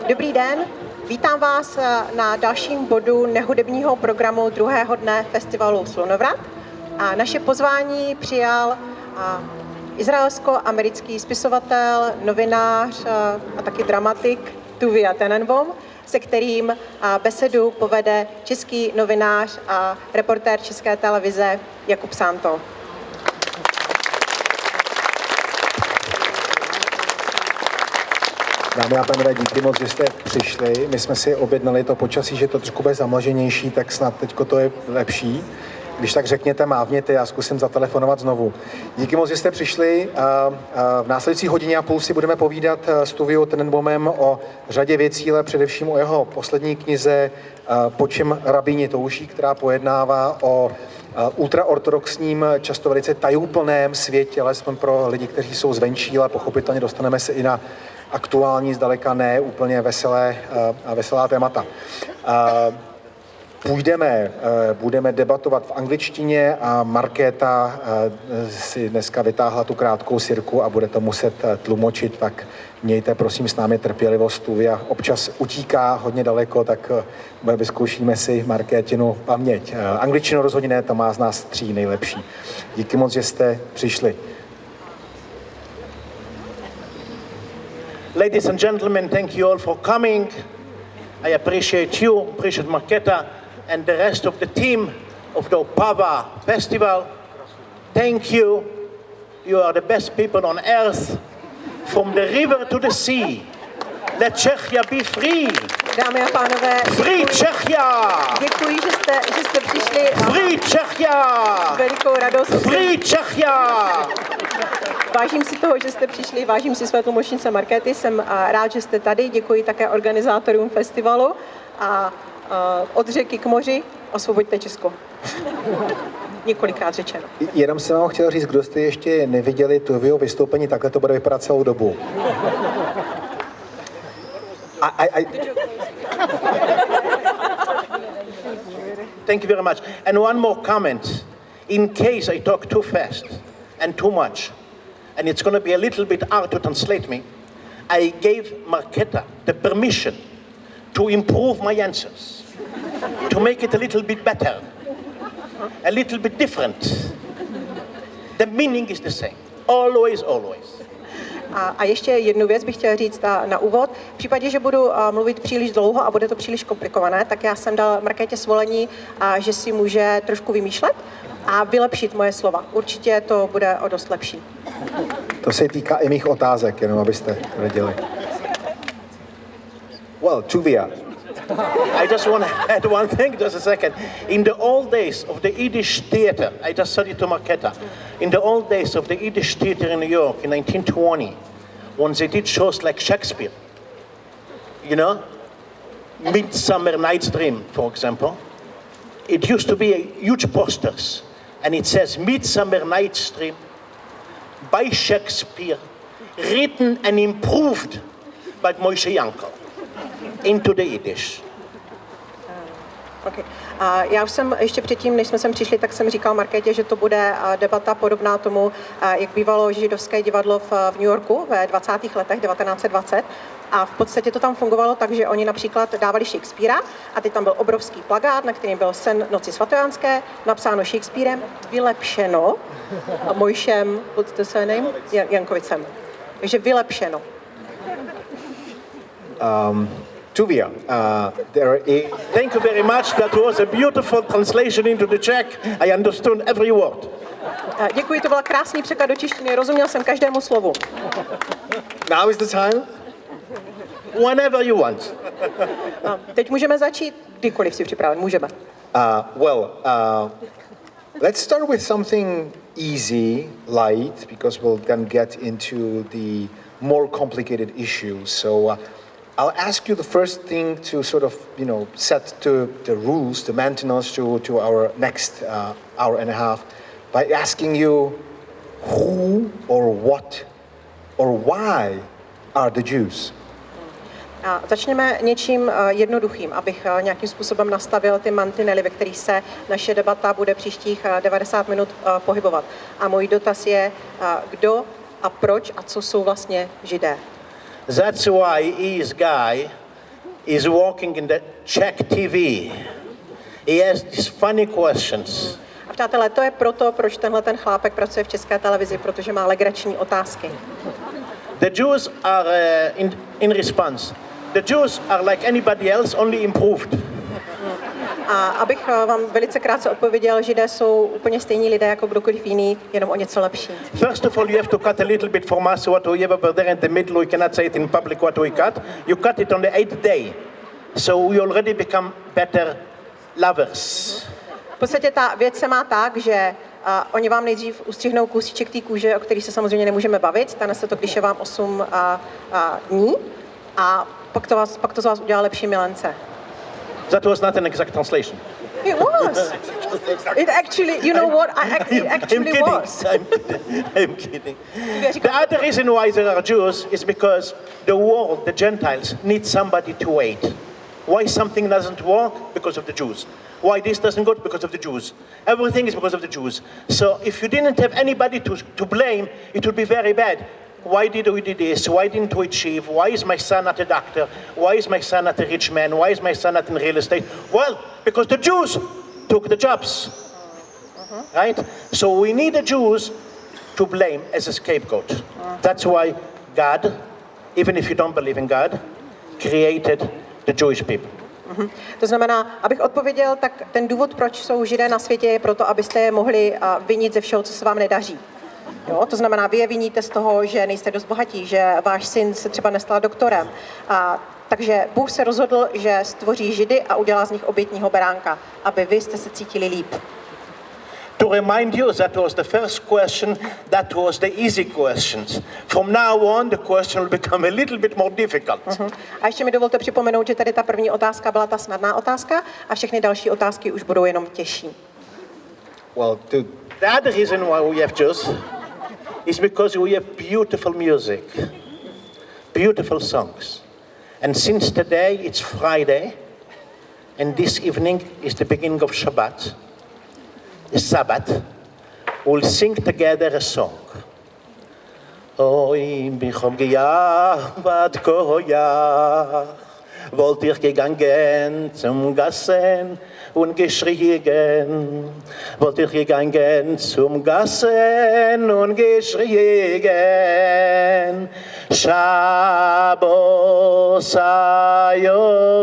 Dobrý den, vítám vás na dalším bodu nehudebního programu druhého dne festivalu Slunovrat. A naše pozvání přijal izraelsko-americký spisovatel, novinář a taky dramatik Tuvia Tenenbom, se kterým besedu povede český novinář a reportér České televize Jakub Szántó. Dámy a pánové, díky moc, že jste přišli. My jsme si objednali to počasí, že to trošku bude zamlženější, tak snad teďko to je lepší. Když tak řekněte, mávněte, já zkusím zatelefonovat znovu. Díky moc, že jste přišli. V následující hodině a půl si budeme povídat s Tuviou Tenenbomem o řadě věcí, ale především o jeho poslední knize Po čem rabíni touží, která pojednává o ultra-ortodoxním, často velice tajuplném světě, alespoň pro lidi, kteří jsou zvenčí, ale pochopitelně dostaneme se i na aktuální, zdaleka ne úplně veselá témata. Budeme debatovat v angličtině a Markéta si dneska vytáhla tu krátkou sirku a bude to muset tlumočit, tak mějte prosím s námi trpělivost. Tuvia občas utíká hodně daleko, tak vyzkoušíme si Markétinu paměť. Angličtinu rozhodně ne, to má z nás 3 nejlepší. Díky moc, že jste přišli. Ladies and gentlemen, thank you all for coming. I appreciate you, appreciate Markéta and the rest of the team of the Opava Festival. Thank you. You are the best people on earth. From the river to the sea. Let Czechia be free. Dámy a pánové, Free Czechia! děkuji, že jste přišli. Free Czechia! Velikou radost. Free Czechia! Vážím si toho, že jste přišli, vážím si své tlumočnice Markéty, jsem rád, že jste tady, děkuji také organizátorům festivalu a od řeky k moři osvoboďte Česko. Několikrát řečeno. Jenom jsem vám chtěl říct, kdo jste ještě neviděli Tuvio vystoupení, takhle to bude vypadat celou dobu. Thank you very much. And one more comment. In case I talk too fast and too much, and it's going to be a little bit hard to translate me, I gave Markéta the permission to improve my answers, to make it a little bit better, a little bit different. The meaning is the same. Always, always. A ještě jednu věc bych chtěla říct na úvod. V případě, že budu mluvit příliš dlouho a bude to příliš komplikované, tak já jsem dal Markétě svolení, že si může trošku vymýšlet a vylepšit moje slova. Určitě to bude o dost lepší. To se týká i mých otázek, jenom abyste věděli. Well, Tuvia. I just want to add one thing, just a second. In the old days of the Yiddish theater, I just said it to Markéta, in the old days of the Yiddish theater in New York in 1920, when they did shows like Shakespeare, you know, Midsummer Night's Dream, for example, it used to be huge posters, and it says Midsummer Night's Dream by Shakespeare, written and improved by Moshe Yankel into the Yiddish. Okay. Já už jsem ještě předtím, než jsme sem přišli, tak jsem říkal Markétě, že to bude debata podobná tomu, jak bývalo Židovské divadlo v New Yorku ve 20. letech 1920. A v podstatě to tam fungovalo tak, že oni například dávali Shakespearea a teď tam byl obrovský plakát, na kterém byl Sen noci svatojánské, napsáno Shakespearem, vylepšeno Mojšem, what's the surname? Jankovicem. Takže vylepšeno. Tuvia, Thank you very much. That was a beautiful translation into the Czech. I understood every word. Děkuji, to byl krásný překlad do češtiny, rozuměl jsem každému slovu. now is the time. Whenever you want. Teď můžeme začít, kdykoliv si připraven, můžeme. Let's start with something easy, light, because we'll then get into the more complicated issues. So I'll ask you the first thing to sort of, set to the rules, the maintenance to our next hour and a half by asking you who or what or why are the Jews? A začněme něčím jednoduchým, abych nějakým způsobem nastavil ty mantinely, ve kterých se naše debata bude příštích 90 minut pohybovat. A můj dotaz je, kdo a proč a co jsou vlastně Židé? That's why his guy is working in the Czech TV. He has these funny questions. A přátelé, to je proto, proč tenhle ten chlápek pracuje v české televizi, protože má legrační otázky. The Jews are, in response, the Jews are like anybody else, only improved. A abych vám velice krátce odpověděl, Židé jsou úplně stejní lidé jako kdokoliv jiný, jenom o něco lepší. First of all, you have to cut a little bit from us what we ever were there in the middle. We cannot say it in public what we cut. You cut it on the 8th day. So we already become better lovers. V podstatě ta věc se má tak, že oni vám nejdřív ustřihnou kousíček té kůže, o který se samozřejmě nemůžeme bavit. Stane se to, když je vám 8 dní a pak to z vás udělá lepší milence. That was not an exact translation. It was. It actually, you know what? It actually was. I'm kidding. The other reason why there are Jews is because the world, the Gentiles, need somebody to wait. Why something doesn't work? Because of the Jews. Why this doesn't go? Because of the Jews. Everything is because of the Jews. So if you didn't have anybody to blame, it would be very bad. Why did we do this? Why didn't we achieve? Why is my son not a doctor? Why is my son not a rich man? Why is my son not in real estate? Well, because the Jews took the jobs. Right? So we need the Jews to blame as a scapegoat. That's why God, even if you don't believe in God, created the Jewish people. To znamená, abych odpověděl, tak ten důvod, proč jsou Židé na světě, je proto, abyste je mohli vinit ze všeho, co se vám nedaří. Jo, to znamená, vy je viníte z toho, že nejste dost bohatí, že váš syn se třeba nestal doktorem. Takže Bůh se rozhodl, že stvoří Židy a udělá z nich obětního beránka, aby vy jste se cítili líp. To remind you, that was the first question, that was the easy questions. From now on, the question will become a little bit more difficult. A ještě mi dovolte připomenout, že tady ta první otázka byla ta snadná otázka a všechny další otázky už budou jenom těžší. Well, the other reason why we have Jews is because we have beautiful music, beautiful songs. And since today it's Friday, and this evening is the beginning of Shabbat, the Sabbath, we'll sing together a song. Oi, bichom gejavat koyach, wollt ich gegangen zum Gassen und geschrien, wollt ich gegangen zum Gassen und geschrien, Shabbos ayovoim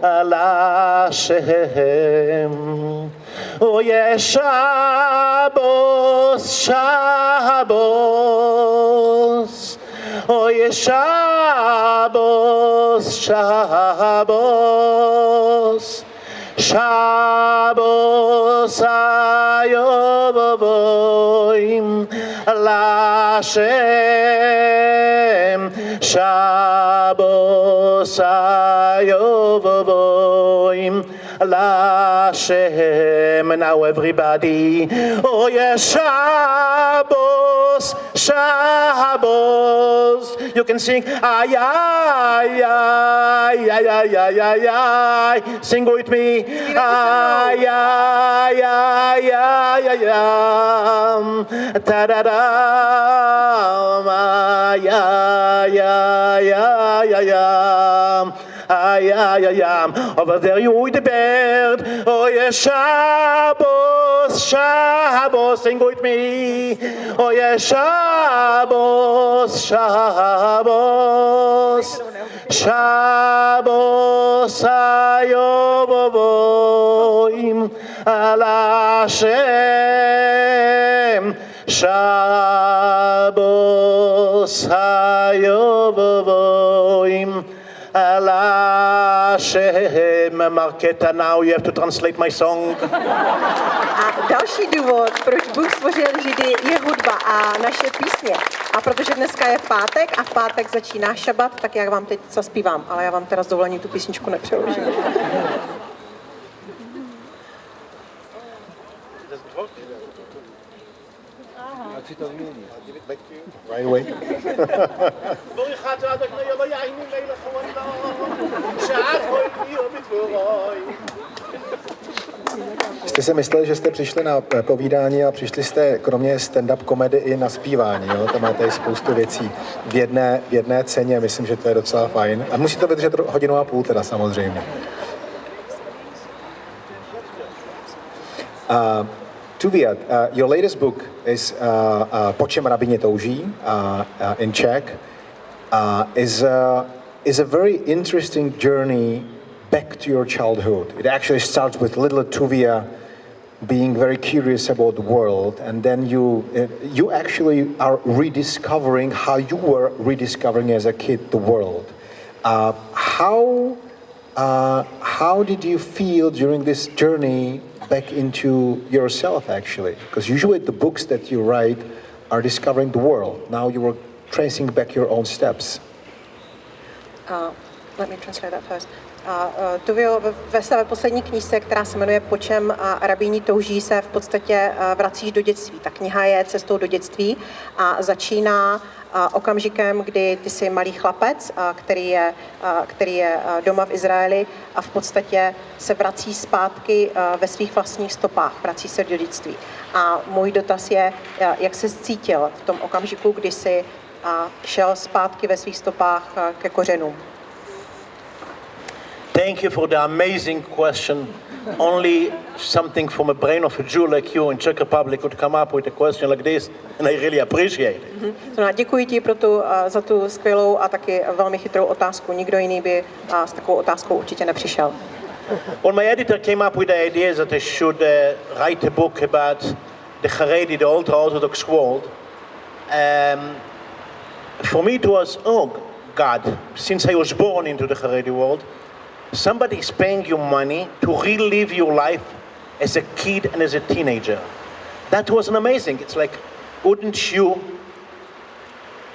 alashem. Oh yeah, Shabbos, Shabbos. Oh yeah, Shabbos, Shabbos. Shabbos ayovoim alashem. Shabbos ayovoim Lashem. Now everybody, oh yeah, Shabbos, Shabbos. You can sing, ay, ay, ay, ay, ay, ay, ay, ay. Sing with me, ay, ay, ay, ay, ay, ay. Ta-da-dam, ay, ay, ay, ay, ay, ay. Ay, ay, ay, ay, over there you with the bird. Oh yeah, Shabbos, Shabbos, sing with me. Oh yeah, Shabbos, Shabbos. Shabbos ayovoim alashem. Shabbos ayovoim alashem. Markéta, now you have to translate my song. A další důvod, proč Bůh stvořil Židy, je hudba a naše písně. A protože dneska je pátek a v pátek začíná šabat, tak já vám teď zaspívám, ale já vám teda s dovolením tu písničku nepřeložím. right away. jste si mysleli, že jste přišli na povídání a přišli jste kromě stand-up komedy i na zpívání, jo? To máte spoustu věcí v jedné ceně, myslím, že to je docela fajn. A musíte vydržet 1,5 hodiny teda samozřejmě. Tuvia, your latest book is Po čem rabině touží, in Czech, is a very interesting journey back to your childhood. It actually starts with little Tuvia being very curious about the world, and then you actually are rediscovering how you were rediscovering as a kid the world. How did you feel during this journey back into yourself, actually? Because usually the books that you write are discovering the world. Now you were tracing back your own steps. Let me translate that first. Tuvio, ve své poslední knížce, která se jmenuje Po čem rabíni touží, se v podstatě vracíš do dětství. Ta kniha je cestou do dětství a začíná okamžikem, kdy ty jsi malý chlapec, který je doma v Izraeli a v podstatě se vrací zpátky ve svých vlastních stopách, vrací se do dětství. A můj dotaz je, jak se cítil v tom okamžiku, kdy jsi šel zpátky ve svých stopách ke kořenům. Thank you for the amazing question. Only something from a brain of a Jew like you in Czech Republic could come up with a question like this, and I really appreciate it. Děkuji ti za tu skvělou a taky velmi chytrou otázku. Nikdo jiný by s takovou otázkou určitě nepřišel. When my editor came up with the idea that I should write a book about the Haredi, the ultra-Orthodox world, for me it was, oh God, since I was born into the Haredi world, somebody is paying you money to relive your life as a kid and as a teenager. That was amazing. It's like, wouldn't you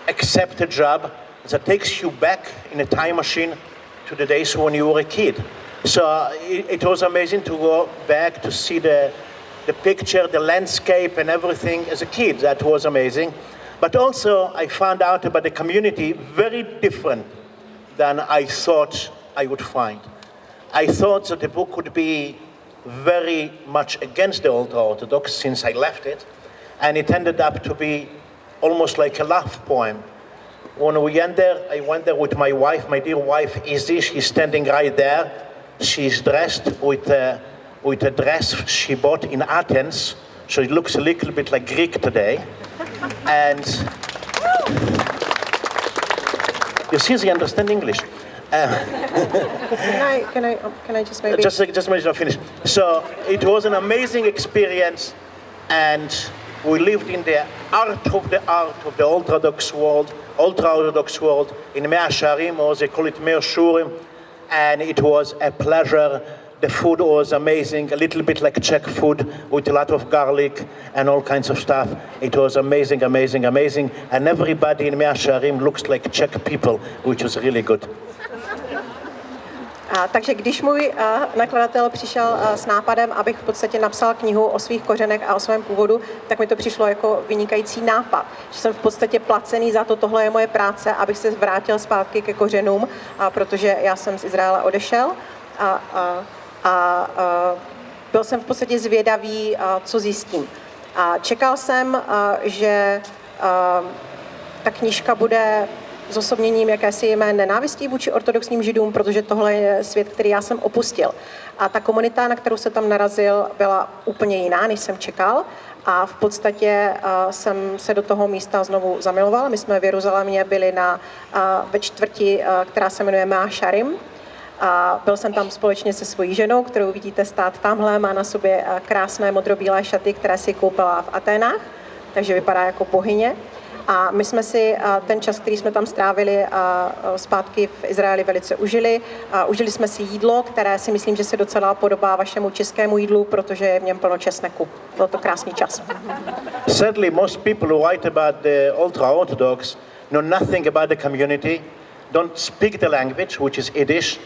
accept a job that takes you back in a time machine to the days when you were a kid? So it was amazing to go back to see the picture, the landscape and everything as a kid. That was amazing. But also I found out about the community very different than I thought I would find. I thought that the book could be very much against the ultra-Orthodox since I left it, and it ended up to be almost like a love poem. When we went there, I went there with my wife, my dear wife Izzy. She's standing right there. She's dressed with a dress she bought in Athens, so it looks a little bit like Greek today. And you see, they understand English. Can I just maybe... Just to finish. So it was an amazing experience, and we lived in the art of the ultra-Orthodox world in Mea Sharim, or they call it Mea Shurim, and it was a pleasure. The food was amazing, a little bit like Czech food with a lot of garlic and all kinds of stuff. It was amazing, amazing, amazing, and everybody in Mea Sharim looks like Czech people, which was really good. Takže když můj nakladatel přišel s nápadem, abych v podstatě napsal knihu o svých kořenech a o svém původu, tak mi to přišlo jako vynikající nápad. Že jsem v podstatě placený za to, tohle je moje práce, abych se vrátil zpátky ke kořenům, protože já jsem z Izraele odešel a byl jsem v podstatě zvědavý, co zjistím. A čekal jsem, že ta knížka bude zosobněním jakési mé nenávistí vůči ortodoxním židům, protože tohle je svět, který já jsem opustil. A ta komunita, na kterou se tam narazil, byla úplně jiná, než jsem čekal. A v podstatě jsem se do toho místa znovu zamiloval. My jsme v Jeruzalémě byli ve čtvrti, která se jmenuje Mea Sharim. A byl jsem tam společně se svojí ženou, kterou vidíte stát tamhle, má na sobě krásné modrobílé šaty, které si koupila v Aténách, takže vypadá jako bohyně. A my jsme si ten čas, který jsme tam strávili zpátky v Izraeli, velice užili. Užili jsme si jídlo, které si myslím, že se docela podobá vašemu českému jídlu, protože je v něm plno česneku. Byl to krásný čas. Sadly, most people who write about the ultra-Orthodox know nothing about the community, don't speak the language, which is Yiddish,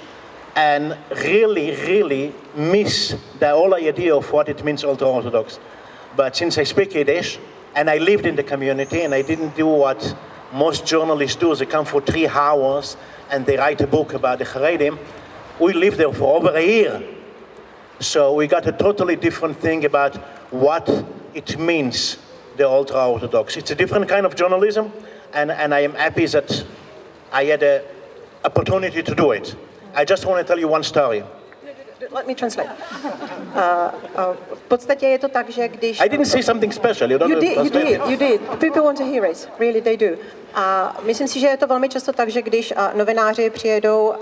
and really miss the whole idea of what it means ultra-Orthodox. But since I speak Yiddish, and I lived in the community, and I didn't do what most journalists do. They come for 3 hours and they write a book about the Haredim. We lived there for over a year. So we got a totally different thing about what it means, the ultra-Orthodox. It's a different kind of journalism, and I am happy that I had an opportunity to do it. I just want to tell you one story. Let me translate. V podstatě je to tak, že když... I didn't say something special. You did. People want to hear it. Really, they do. A myslím si, že je to velmi často tak, že když novináři přijedou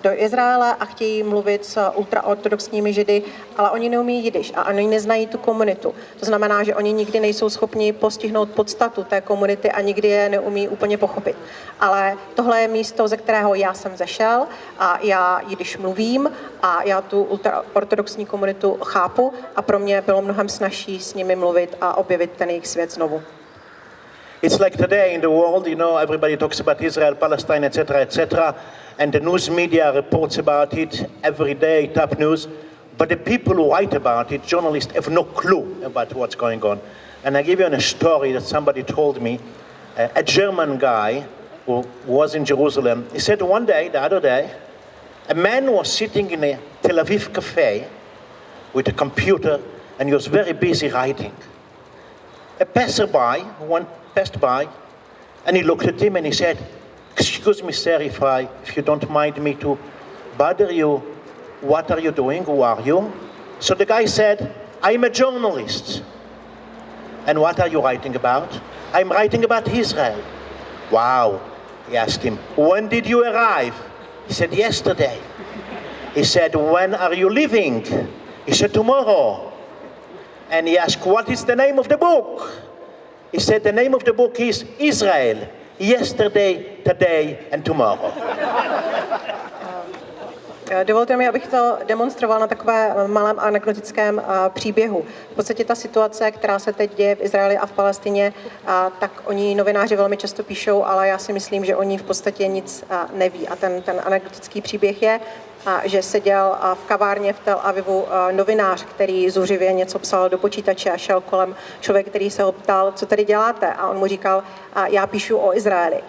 do Izraele a chtějí mluvit s ultra-ortodoxními Židy, ale oni neumí jidiš a oni neznají tu komunitu. To znamená, že oni nikdy nejsou schopni postihnout podstatu té komunity a nikdy je neumí úplně pochopit. Ale tohle je místo, ze kterého já jsem zešel a já jidiš mluvím a já tu ultra-ortodoxní komunitu chápu a pro mě bylo mnohem snazší s nimi mluvit a objevit ten jejich svět znovu. It's like today in the world, everybody talks about Israel, Palestine, etc., and the news media reports about it every day, top news, but the people who write about it, journalists, have no clue about what's going on. And I give you a story that somebody told me, a German guy who was in Jerusalem. He said one day, the other day, a man was sitting in a Tel Aviv cafe with a computer, and he was very busy writing. A passerby passed by, and he looked at him and he said, "Excuse me, sir, if you don't mind me to bother you, what are you doing? Who are you?" So the guy said, "I'm a journalist." "And what are you writing about?" "I'm writing about Israel." "Wow," he asked him. "When did you arrive?" He said, "Yesterday." He said, "When are you leaving?" He said, "Tomorrow." And he asked, "What is the name of the book?" He said, "The name of the book is Israel, yesterday, today, and tomorrow." Dovolte mi, abych to demonstroval na takovém malém anekdotickém příběhu. V podstatě ta situace, která se teď děje v Izraeli a v Palestině, tak oni novináři velmi často píšou, ale já si myslím, že oni v podstatě nic neví. A ten anekdotický příběh je, že seděl v kavárně v Tel Avivu novinář, který zuřivě něco psal do počítače a šel kolem člověk, který se ho ptal, co tady děláte? A on mu říkal, já píšu o Izraeli.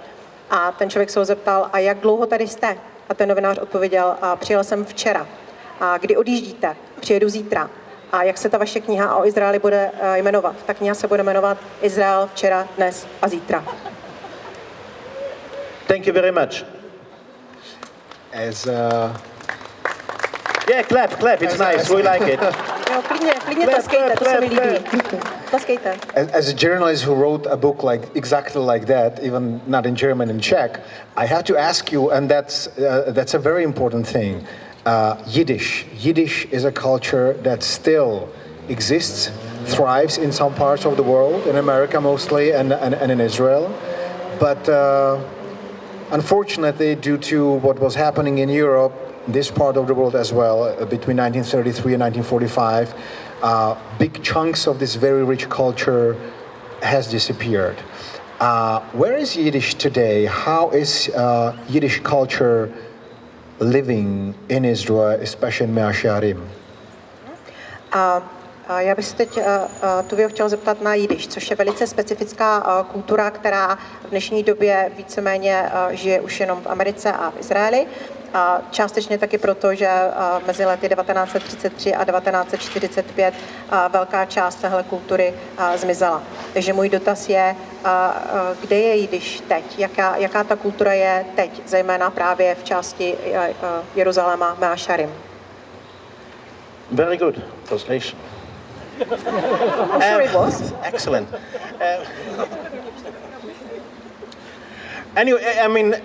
A ten člověk se ho zeptal, a jak dlouho tady jste? A ten novinář odpověděl, přijel jsem včera. A kdy odjíždíte? Přijedu zítra. A jak se ta vaše kniha o Izraeli bude jmenovat? Ta kniha se bude jmenovat Izrael včera, dnes a zítra. Thank you very much. Yeah, clap, it's nice, we like it. Jo, klidně tleskejte, to se mi líbí. Tleskejte. As a journalist who wrote a book exactly like that, even not in German, in Czech, I have to ask you, and that's a very important thing. Yiddish. Yiddish is a culture that still exists, thrives in some parts of the world, in America mostly, and in Israel. But unfortunately, due to what was happening in Europe, this part of the world as well, between 1933 and 1945, big chunks of this very rich culture has disappeared. Where is Yiddish today? How is Yiddish culture living in Israel, especially in Mea Shearim? Já bych se teď Tuvio chtěl zeptat na jidiš, což je velice specifická kultura, která v dnešní době víceméně žije už jenom v Americe a v Izraeli. A částečně taky proto, že mezi lety 1933 a 1945 velká část téhle kultury zmizela. Takže můj dotaz je, kde je jidiš teď? Jaká ta kultura je teď, zejména právě v části Jeruzaléma, Mea Shearim? Very good translation. I'm sure it was. Excellent. Anyway, I mean,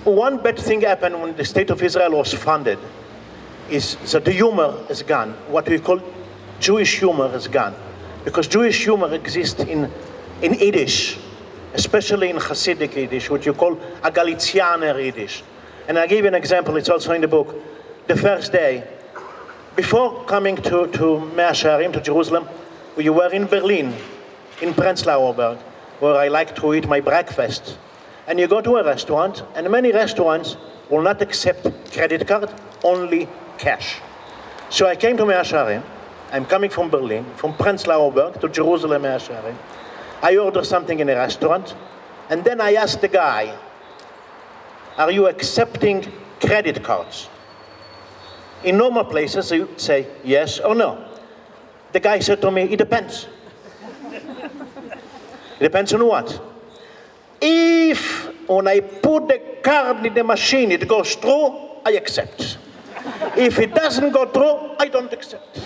one bad thing happened when the state of Israel was founded is that the humor is gone. What we call Jewish humor is gone. Because Jewish humor exists in Yiddish, especially in Hasidic Yiddish, what you call a Galicianer Yiddish. And I'll give you an example, it's also in the book. The first day, before coming to Mea Shearim, to Jerusalem, we were in Berlin, in Prenzlauer Berg, where I like to eat my breakfast. And you go to a restaurant, and many restaurants will not accept credit card, only cash. So I came to Mea Shearim. I'm coming from Berlin, from Prenzlauer Berg to Jerusalem, Mea Shearim. I order something in a restaurant, and then I ask the guy, "Are you accepting credit cards?" In normal places, you say yes or no. The guy said to me, it depends. It depends on what? If when I put the card in the machine, it goes through, I accept. If it doesn't go through, I don't accept.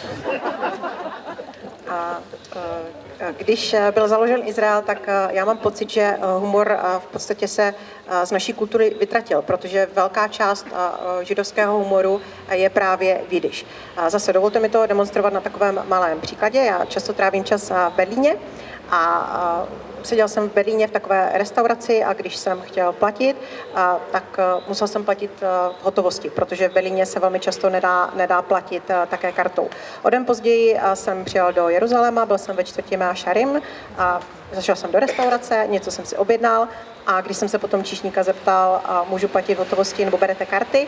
Když byl založen Izrael, tak já mám pocit, že humor v podstatě se z naší kultury vytratil, protože velká část židovského humoru je právě v jidiš. Zase dovolte mi to demonstrovat na takovém malém příkladě. Já často trávím čas v Berlíně a seděl jsem v Berlíně v takové restauraci a když jsem chtěl platit, tak musel jsem platit v hotovosti, protože v Berlíně se velmi často nedá platit také kartou. O den později jsem přijel do Jeruzaléma, byl jsem ve čtvrti Mea Šarim a zašel jsem do restaurace, něco jsem si objednal a když jsem se potom číšníka zeptal, můžu platit v hotovosti nebo berete karty,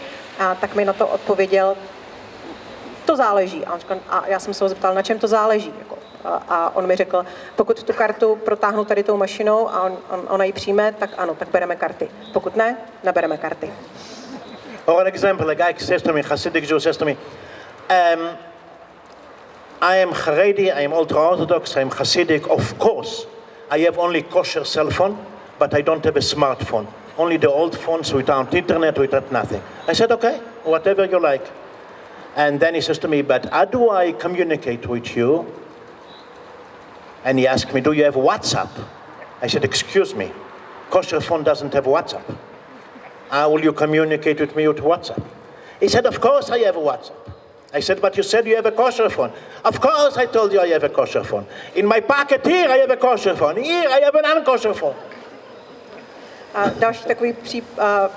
tak mi na to odpověděl, to záleží. A já jsem se ho zeptal, na čem to záleží. A on mi řekl, pokud tu kartu protáhnu tady tou mašinou a ona ji přijme, tak ano, tak bereme karty. Pokud ne, nebereme karty. Or an example, a guy says to me, Hasidic Jew says to me, I am Haredi, I am ultra-Orthodox, I am Hasidic, of course. I have only kosher cell phone, but I don't have a smartphone. Only the old phones without internet, without nothing. I said, okay, whatever you like. And then he says to me, but how do I communicate with you? And he asked me, do you have WhatsApp? I said, excuse me, kosher phone doesn't have WhatsApp. How will you communicate with me with WhatsApp? He said, of course I have a WhatsApp. I said, but you said you have a kosher phone. Of course I told you I have a kosher phone. In my pocket here I have a kosher phone. Here I have an unkosher phone. A další takový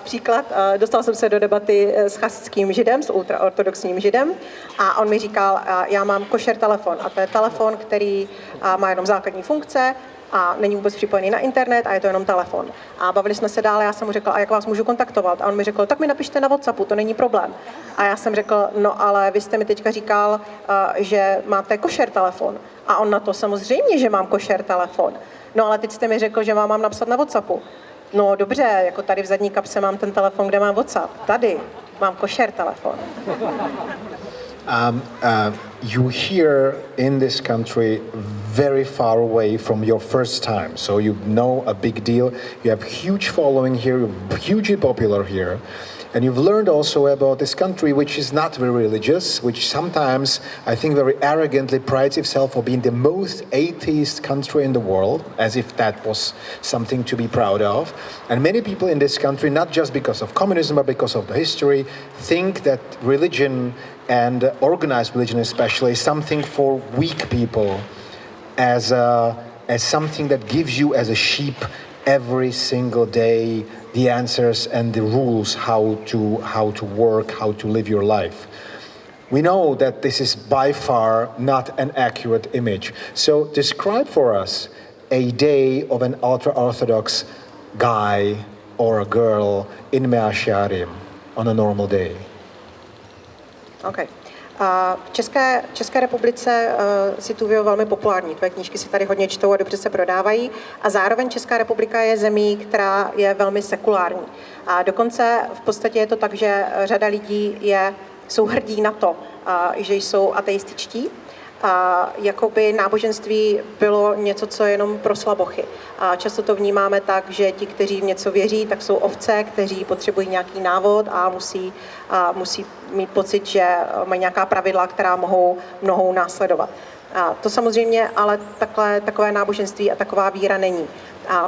příklad, dostal jsem se do debaty s chasickým židem, s ultra-ortodoxním židem a on mi říkal, já mám košer telefon a to je telefon, který má jenom základní funkce a není vůbec připojený na internet a je to jenom telefon. A bavili jsme se dále, já jsem mu řekl, a jak vás můžu kontaktovat? A on mi řekl, tak mi napište na WhatsAppu, to není problém. A já jsem řekl, no ale vy jste mi teďka říkal, že máte košer telefon. A on na to, samozřejmě, že mám košer telefon. No ale teď jste mi řekl, že vám mám napsat na WhatsAppu. No dobře, jako tady v zadní kapse mám ten telefon, kde mám WhatsApp. Tady mám košer telefon. You here in this country very far away from your first time, so you know a big deal. You have huge following here, hugely popular here. And you've learned also about this country, which is not very religious, which sometimes, I think, very arrogantly prides itself on being the most atheist country in the world, as if that was something to be proud of. And many people in this country, not just because of communism, but because of the history, think that religion, and organized religion especially, is something for weak people, as something that gives you as a sheep every single day the answers and the rules how to work, how to live your life. We know that this is by far not an accurate image. So describe for us a day of an ultra-Orthodox guy or a girl in Mea Shearim on a normal day. Okay. V České republice si Tuvio velmi populární. Tvoje knížky si tady hodně čtou a dobře se prodávají. A zároveň Česká republika je zemí, která je velmi sekulární. A dokonce v podstatě je to tak, že řada lidí jsou hrdí na to, že jsou ateističtí. Jakoby náboženství bylo něco, co je jenom pro slabochy. Často to vnímáme tak, že ti, kteří v něco věří, tak jsou ovce, kteří potřebují nějaký návod a musí mít pocit, že mají nějaká pravidla, která mohou následovat. To samozřejmě ale takové náboženství a taková víra není.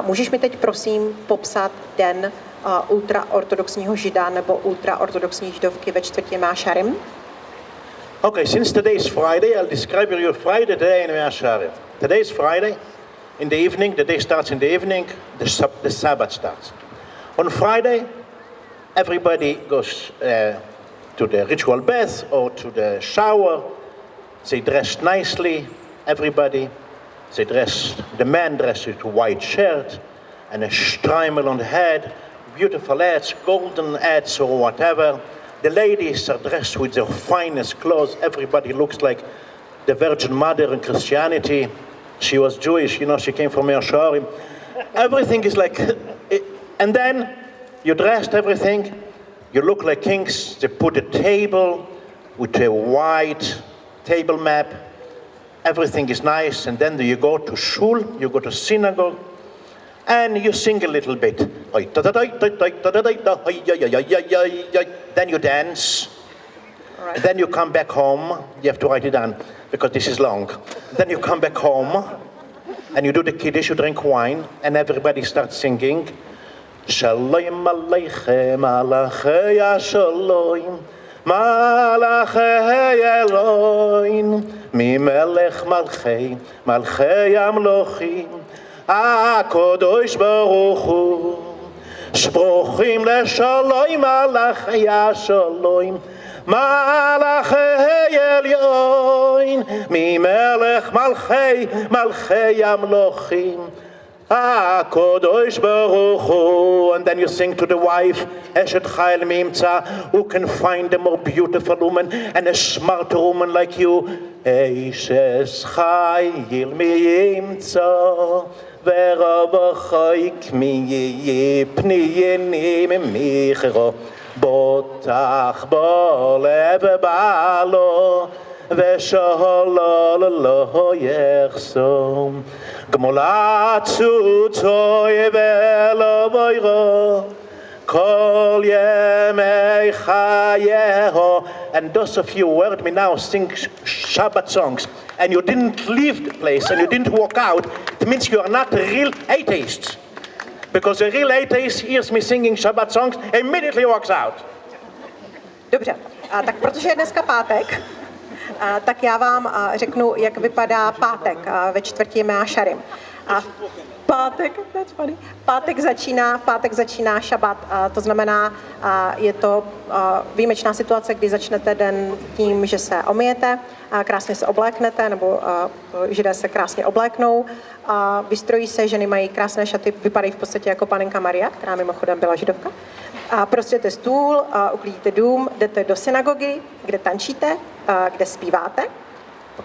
Můžeš mi teď prosím popsat den ultra-ortodoxního žida nebo ultra-ortodoxní židovky ve čtvrtě Mea Shearim? Okay, since today is Friday, I'll describe you Friday day in Mea Shearim. Today is Friday. In the evening, the day starts in the evening, the Sabbath starts. On Friday, everybody goes to the ritual bath or to the shower. They dress nicely, everybody. The man dresses with a white shirt and a streimel on the head, beautiful hats, golden hats or whatever. The ladies are dressed with their finest clothes. Everybody looks like the Virgin Mother in Christianity. She was Jewish, she came from Mea Shearim. Everything is like, and then you dressed everything. You look like kings. They put a table with a white table map. Everything is nice, and then you go to shul, you go to synagogue, and you sing a little bit. Then you dance. Right. Then you come back home. You have to write it down because this is long. Then you come back home, and you do the kiddush, you drink wine, and everybody starts singing. Shalom aleichem, alachei shalom. Malachei Elohim, mi melech malchei, malchei amlochim, HaKadosh Baruch Hu, shprochim leshalom, malachei shalom, malachei Elohim, mi melech malchei, malchei amlochim, HaKadosh Baruch Hu. And then you sing to the wife, Eshet Chayil Mimtza, who can find a more beautiful woman and a smarter woman like you? Eshet Chayil Mimtza, ve'ravachoik mi yipni michro, botach bolev balo, ve'sholol lo yechsom. Gmolat zutoy velo boiro, kol yemei chayeho. And those of you who heard me now sing Shabbat songs, and you didn't leave the place, and you didn't walk out, it means you are not real atheists. Because a real atheist hears me singing Shabbat songs, immediately walks out. Dobře, tak protože je dneska pátek, tak já vám řeknu, jak vypadá pátek ve čtvrtí Meašarim. A v pátek začíná šabat, to znamená, je to výjimečná situace, kdy začnete den tím, že se omyjete, krásně se obléknete, nebo Židé se krásně obléknou, vystrojí se, ženy mají krásné šaty, vypadají v podstatě jako panenka Maria, která mimochodem byla židovka. Prostřete stůl, uklidíte dům, jdete do synagogy, kde tančíte, kde zpíváte,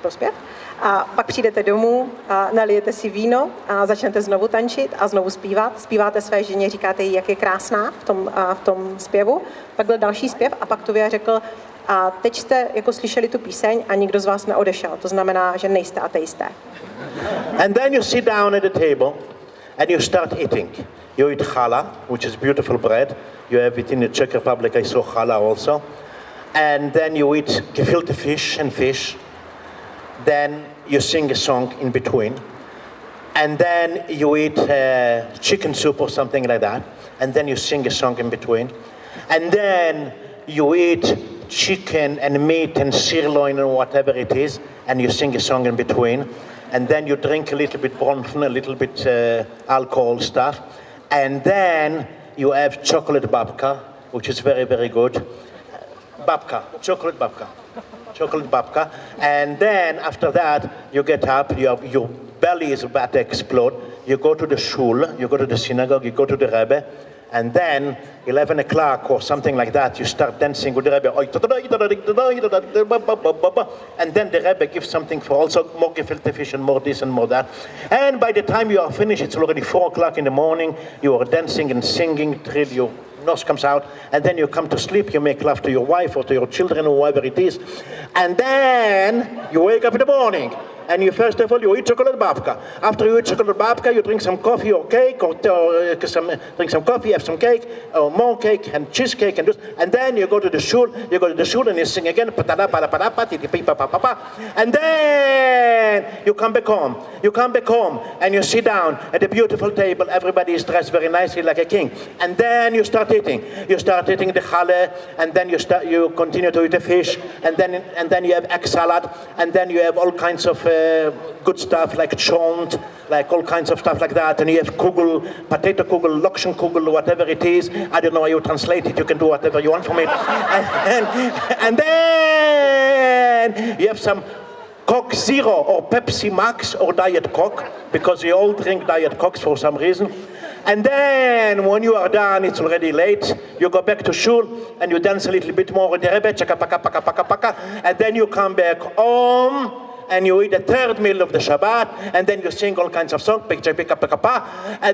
prospěv. A pak přijdete domů, nalijete si víno a začnete znovu tančit a znovu zpívat. Zpíváte své ženě, říkáte jí, jak je krásná v tom zpěvu. Pak byl další zpěv a pak Tuvia řekl, a teď jste jako slyšeli tu píseň a nikdo z vás neodešel. To znamená, že nejste ateisté. And then you sit down at the table and you start eating. You eat challah, which is beautiful bread. You have it in the Czech Republic, I saw challah also. And then you eat gefilte fish and fish. Then you sing a song in between. And then you eat chicken soup or something like that. And then you sing a song in between. And then you eat chicken and meat and sirloin and whatever it is. And you sing a song in between. And then you drink a little bit bronfen, a little bit alcohol stuff. And then you have chocolate babka, which is very, very good. Chocolate babka. And then after that, you get up, your belly is about to explode. You go to the shul, you go to the synagogue, you go to the Rebbe, and then 11 o'clock or something like that, you start dancing with the Rebbe. And then the Rebbe gives something for also more gefilte fish and more this and more that. And by the time you are finished, it's already 4 o'clock in the morning. You are dancing and singing till your nose comes out. And then you come to sleep. You make love to your wife or to your children or whoever it is. And then you wake up in the morning. And you first of all, you eat chocolate babka. After you eat chocolate babka, you drink some coffee or cake, or drink some coffee, have some cake, or more cake and cheesecake, and then you go to the shul. You go to the shul and you sing again. And then you come back home. You come back home and you sit down at a beautiful table. Everybody is dressed very nicely like a king. And then you start eating. You start eating the challah, and then you continue to eat the fish, and then you have egg salad, and then you have all kinds of good stuff like chont, like all kinds of stuff like that, and you have kugel, potato kugel, lokshen kugel, whatever it is. I don't know how you translate it. You can do whatever you want from it. And then you have some Coke Zero or Pepsi Max or Diet Coke, because we all drink Diet Cokes for some reason. And then when you are done, it's already late, you go back to shul and you dance a little bit more with the Rebbe, chaka paka paka paka paka, and then you come back home and you eat the third meal of the Shabbat, and then you sing all kinds of songs, and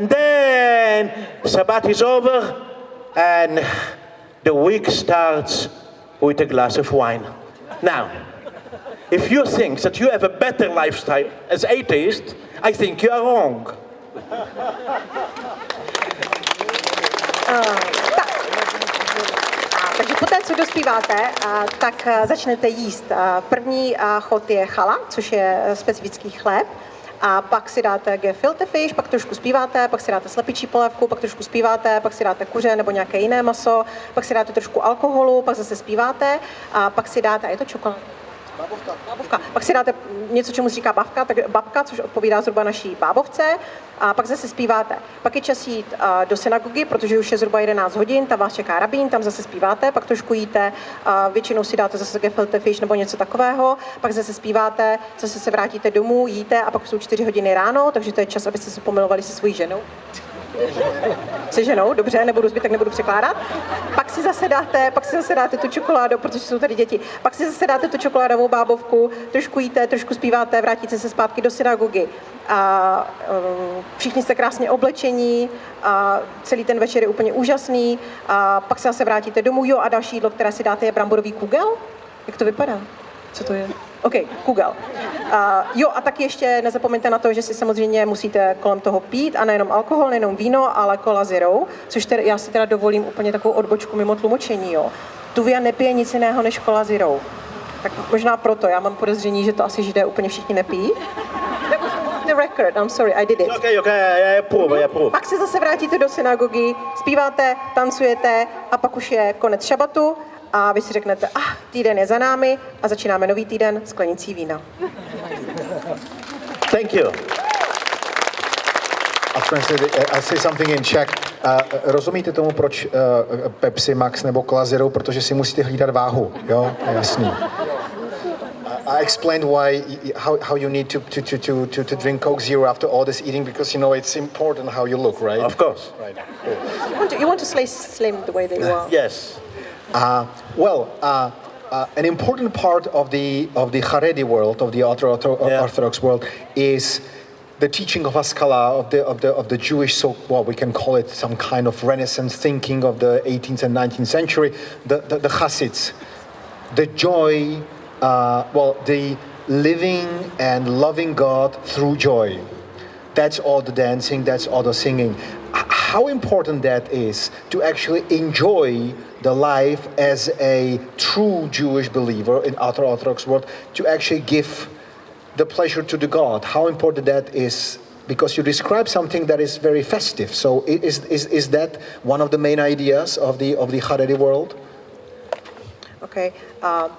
then Shabbat is over, and the week starts with a glass of wine. Now, if you think that you have a better lifestyle as atheist, I think you are wrong. Takže poté, co dospíváte, tak začnete jíst. První chod je chala, což je specifický chléb. A pak si dáte gefilte fish, pak trošku zpíváte, pak si dáte slepičí polévku, pak trošku zpíváte, pak si dáte kuře nebo nějaké jiné maso, pak si dáte trošku alkoholu, pak zase zpíváte a pak si dáte, a je to čokoláda? Bábovka. Pak si dáte něco, čemu se říká babka, což odpovídá zhruba naší bábovce, a pak zase zpíváte. Pak je čas jít do synagogy, protože už je zhruba 11 hodin, tam vás čeká rabín, tam zase zpíváte, pak trošku jíte, většinou si dáte zase gefilte fish nebo něco takového, pak zase zpíváte, zase se vrátíte domů, jíte a pak jsou 4 hodiny ráno, takže to je čas, abyste se pomilovali se svojí ženou. Se ženou, dobře, nebudu zbytek, nebudu překládat. Pak si zase dáte tu čokoládu, protože jsou tady děti. Pak si zase dáte tu čokoládovou bábovku, trošku jíte, trošku zpíváte, vrátíte se zpátky do synagogy. A všichni jste krásně oblečení, a celý ten večer je úplně úžasný. A pak se zase vrátíte domů, jo, a další jídlo, které si dáte, je bramborový kugel. Jak to vypadá? Co to je? OK, kugel. Jo, a taky ještě nezapomeňte na to, že si samozřejmě musíte kolem toho pít, a nejenom alkohol, nejenom víno, ale cola zero, což já si teda dovolím úplně takovou odbočku mimo tlumočení, jo. Tuvia nepije nic jiného než cola zero. Tak možná proto, já mám podezření, že to asi Židé úplně všichni nepijí. The record, I'm sorry, I did it. Okay, já prův. Pak se zase vrátíte do synagogy, zpíváte, tancujete a pak už je konec šabatu a vy si řeknete, týden je za námi a začínáme nový týden sklenicí vína. Thank you. I'll say something in Czech. Rozumíte tomu, proč Pepsi Max nebo Cola Zero? Protože si musíte hlídat váhu, jo? Jasný. I explained how you need to drink Coke Zero after all this eating, because you know it's important how you look, right? Of course. Right. Cool. You want to stay slim the way that you are. Yes. An important part of the Haredi world, of the ultra-Orthodox world, is the teaching of Haskalah, of the Jewish, so well, we can call it some kind of Renaissance thinking of the 18th and 19th century, the Hasids, the joy, the living and loving God through joy. That's all the dancing, that's all the singing. How important that is to actually enjoy the life as a true Jewish believer in ultra-Orthodox world, to actually give the pleasure to the God. How important that is, because you describe something that is very festive. So is that one of the main ideas of the Haredi world? Okay.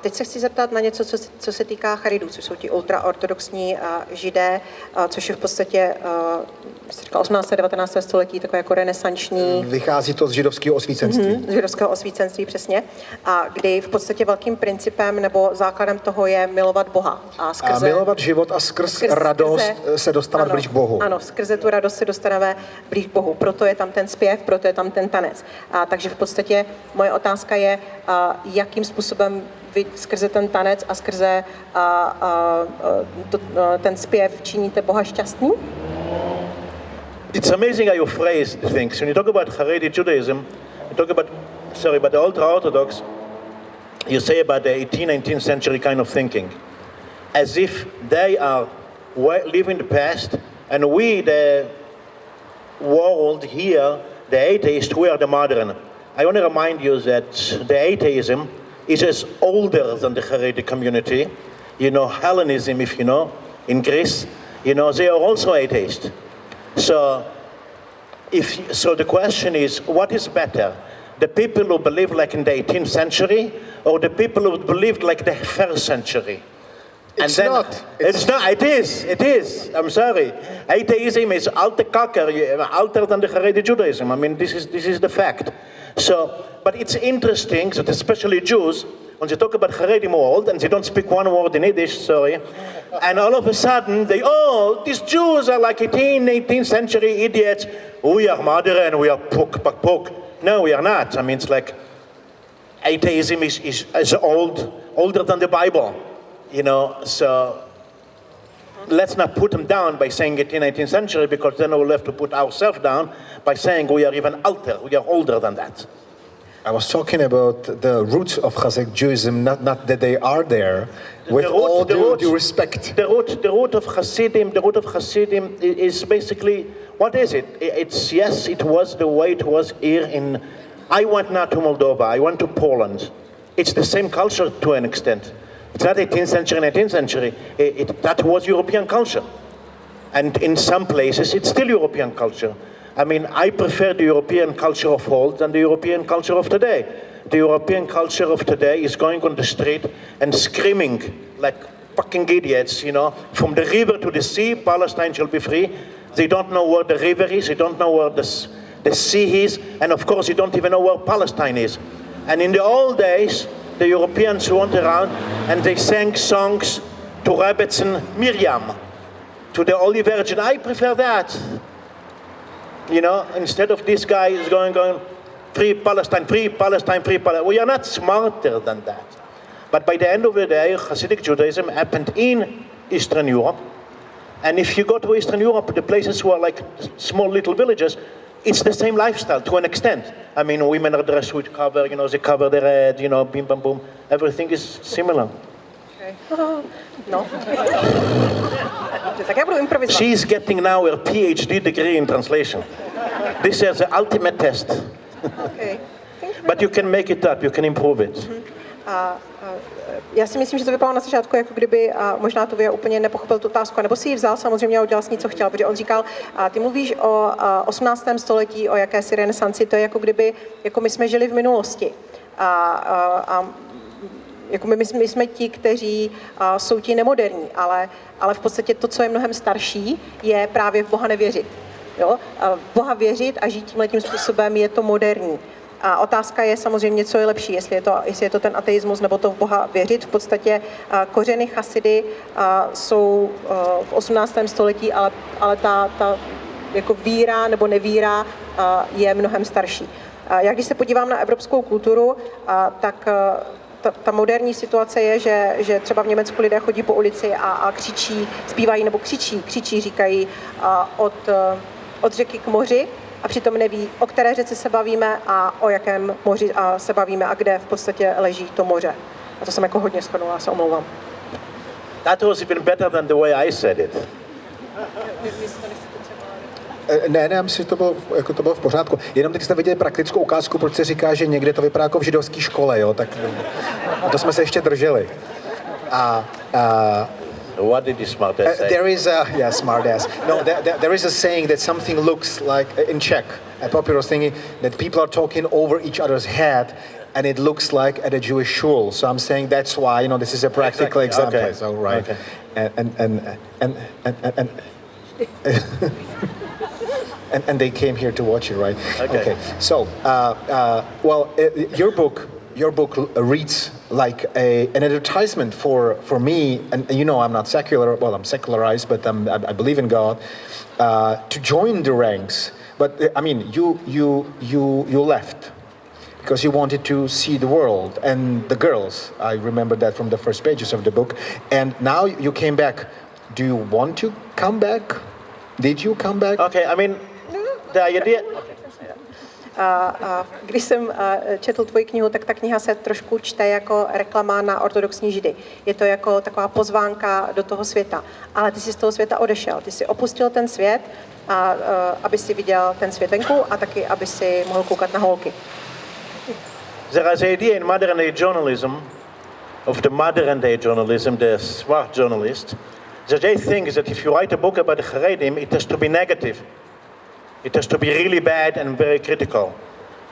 Teď se chci zeptat na něco, co se týká Charidů, což jsou ti ultra-ortodoxní Židé, což je v podstatě 18. a 19. století, takové jako renesanční. Vychází to z židovského osvícenství. Z židovského osvícenství, přesně. A kdy v podstatě velkým principem nebo základem toho je milovat Boha. A milovat život a skrz radost se dostávat blíž k Bohu. Ano, skrze tu radost se dostaneme blíž k Bohu. Proto je tam ten zpěv, proto je tam ten tanec. Takže v podstatě moje otázka je, jakým způsobem vy skrze ten tanec a skrze ten zpěv činíte Boha šťastný? It's amazing how you phrase things. When you talk about Haredi Judaism, you talk about, but the ultra-Orthodox, you say about the 18th, 19th century kind of thinking. As if they are living the past, and we, the world here, the atheists, we are the modern. I want to remind you that the atheism is as older than the Haredi community. You know, Hellenism, if you know, in Greece, you know, they are also atheists. So the question is, what is better? The people who believe like in the 18th century, or the people who believed like the 1st century? It's not. It is. I'm sorry. Atheism is alter than the Haredi Judaism. I mean, this is the fact. So, but it's interesting that especially Jews, when they talk about Haredim world, and they don't speak one word in Yiddish, and all of a sudden these Jews are like 18th century idiots. We are modern, we are puk. No, we are not. I mean, it's like atheism is older than the Bible, you know. So let's not put them down by saying 18th, 19th century, because then we'll have to put ourselves down by saying we are even older than that. I was talking about the roots of Kazakh Judaism, not that they are there, with all due respect. The root of Hasidim is basically, what is it? It's, yes, it was the way it was here in, I went now to Moldova, I went to Poland. It's the same culture to an extent. It's not 18th century, 19th century. That was European culture. And in some places, it's still European culture. I mean, I prefer the European culture of old than the European culture of today. The European culture of today is going on the street and screaming like fucking idiots, you know, from the river to the sea, Palestine shall be free. They don't know where the river is, they don't know where the sea is, and of course, they don't even know where Palestine is. And in the old days, the Europeans went around and they sang songs to Rebbetzin Miriam, to the Holy Virgin. I prefer that. You know, instead of this guy is going, free Palestine, free Palestine, free Palestine. We are not smarter than that. But by the end of the day, Hasidic Judaism happened in Eastern Europe. And if you go to Eastern Europe, the places who are like small little villages, it's the same lifestyle to an extent. I mean, women are dressed with cover, you know, they cover their head, you know, bim, bam, boom. Everything is similar. Okay. No. Tak já budu improvizovat. She's getting now her PhD degree in translation. This is the ultimate test. Okay. But you can make it up, you can improve it. Já si myslím, že to vypadalo na začátku, jako kdyby možná Tuvia úplně nepochopil tu otázku, nebo si ji vzal samozřejmě a udělal s ní, co chtěl, protože on říkal, ty mluvíš o 18. století, o jakési renesanci, to je jako kdyby, jako my jsme žili v minulosti. Jako my jsme ti, kteří jsou ti nemoderní, ale v podstatě to, co je mnohem starší, je právě v Boha nevěřit. Jo? V Boha věřit a žít tímhletím způsobem je to moderní. A otázka je samozřejmě, co je lepší, jestli je to ten ateismus nebo to v Boha věřit. V podstatě kořeny chasidy jsou v 18. století, ale ta jako víra nebo nevíra je mnohem starší. Já když se podívám na evropskou kulturu, tak ta moderní situace je, že třeba v Německu lidé chodí po ulici a křičí, zpívají nebo křičí, říkají od řeky k moři a přitom neví, o které řece se bavíme a o jakém moři se bavíme a kde v podstatě leží to moře. A to jsem jako hodně shodnula, se omlouvám. That was even better than the way I said it. Ne, já myslím, že to bylo v pořádku. Jenom teď jste viděli praktickou ukázku, proč se říká, že někde to vypadá jako v židovské škole, jo? Tak to jsme se ještě drželi. What did you smartass say? There is a smartass. No, there is a saying that something looks like in Czech, a popular thing that people are talking over each other's head, and it looks like at a Jewish shul. So I'm saying that's why, you know, this is a practical example. Okay. So right, okay. And they came here to watch it, right? Okay. So, your book reads like an advertisement for me, and you know I'm not secular. Well, I'm secularized, but I believe in God. To join the ranks, but I mean, you left because you wanted to see the world and the girls. I remember that from the first pages of the book, and now you came back. Do you want to come back? Did you come back? Okay, I mean, the idea. Když jsem četl tvoji knihu, tak ta kniha se trošku čte jako reklama na ortodoxní židy. Je to jako taková pozvánka do toho světa. Ale ty jsi z toho světa odešel. Ty jsi opustil ten svět, aby si viděl ten svět venku a taky, aby si mohl koukat na holky. There is an idea in modern day journalism, of the modern day journalism, the smart journalist, that they think that if you write a book about the Haredim, it has to be negative. It has to be really bad and very critical.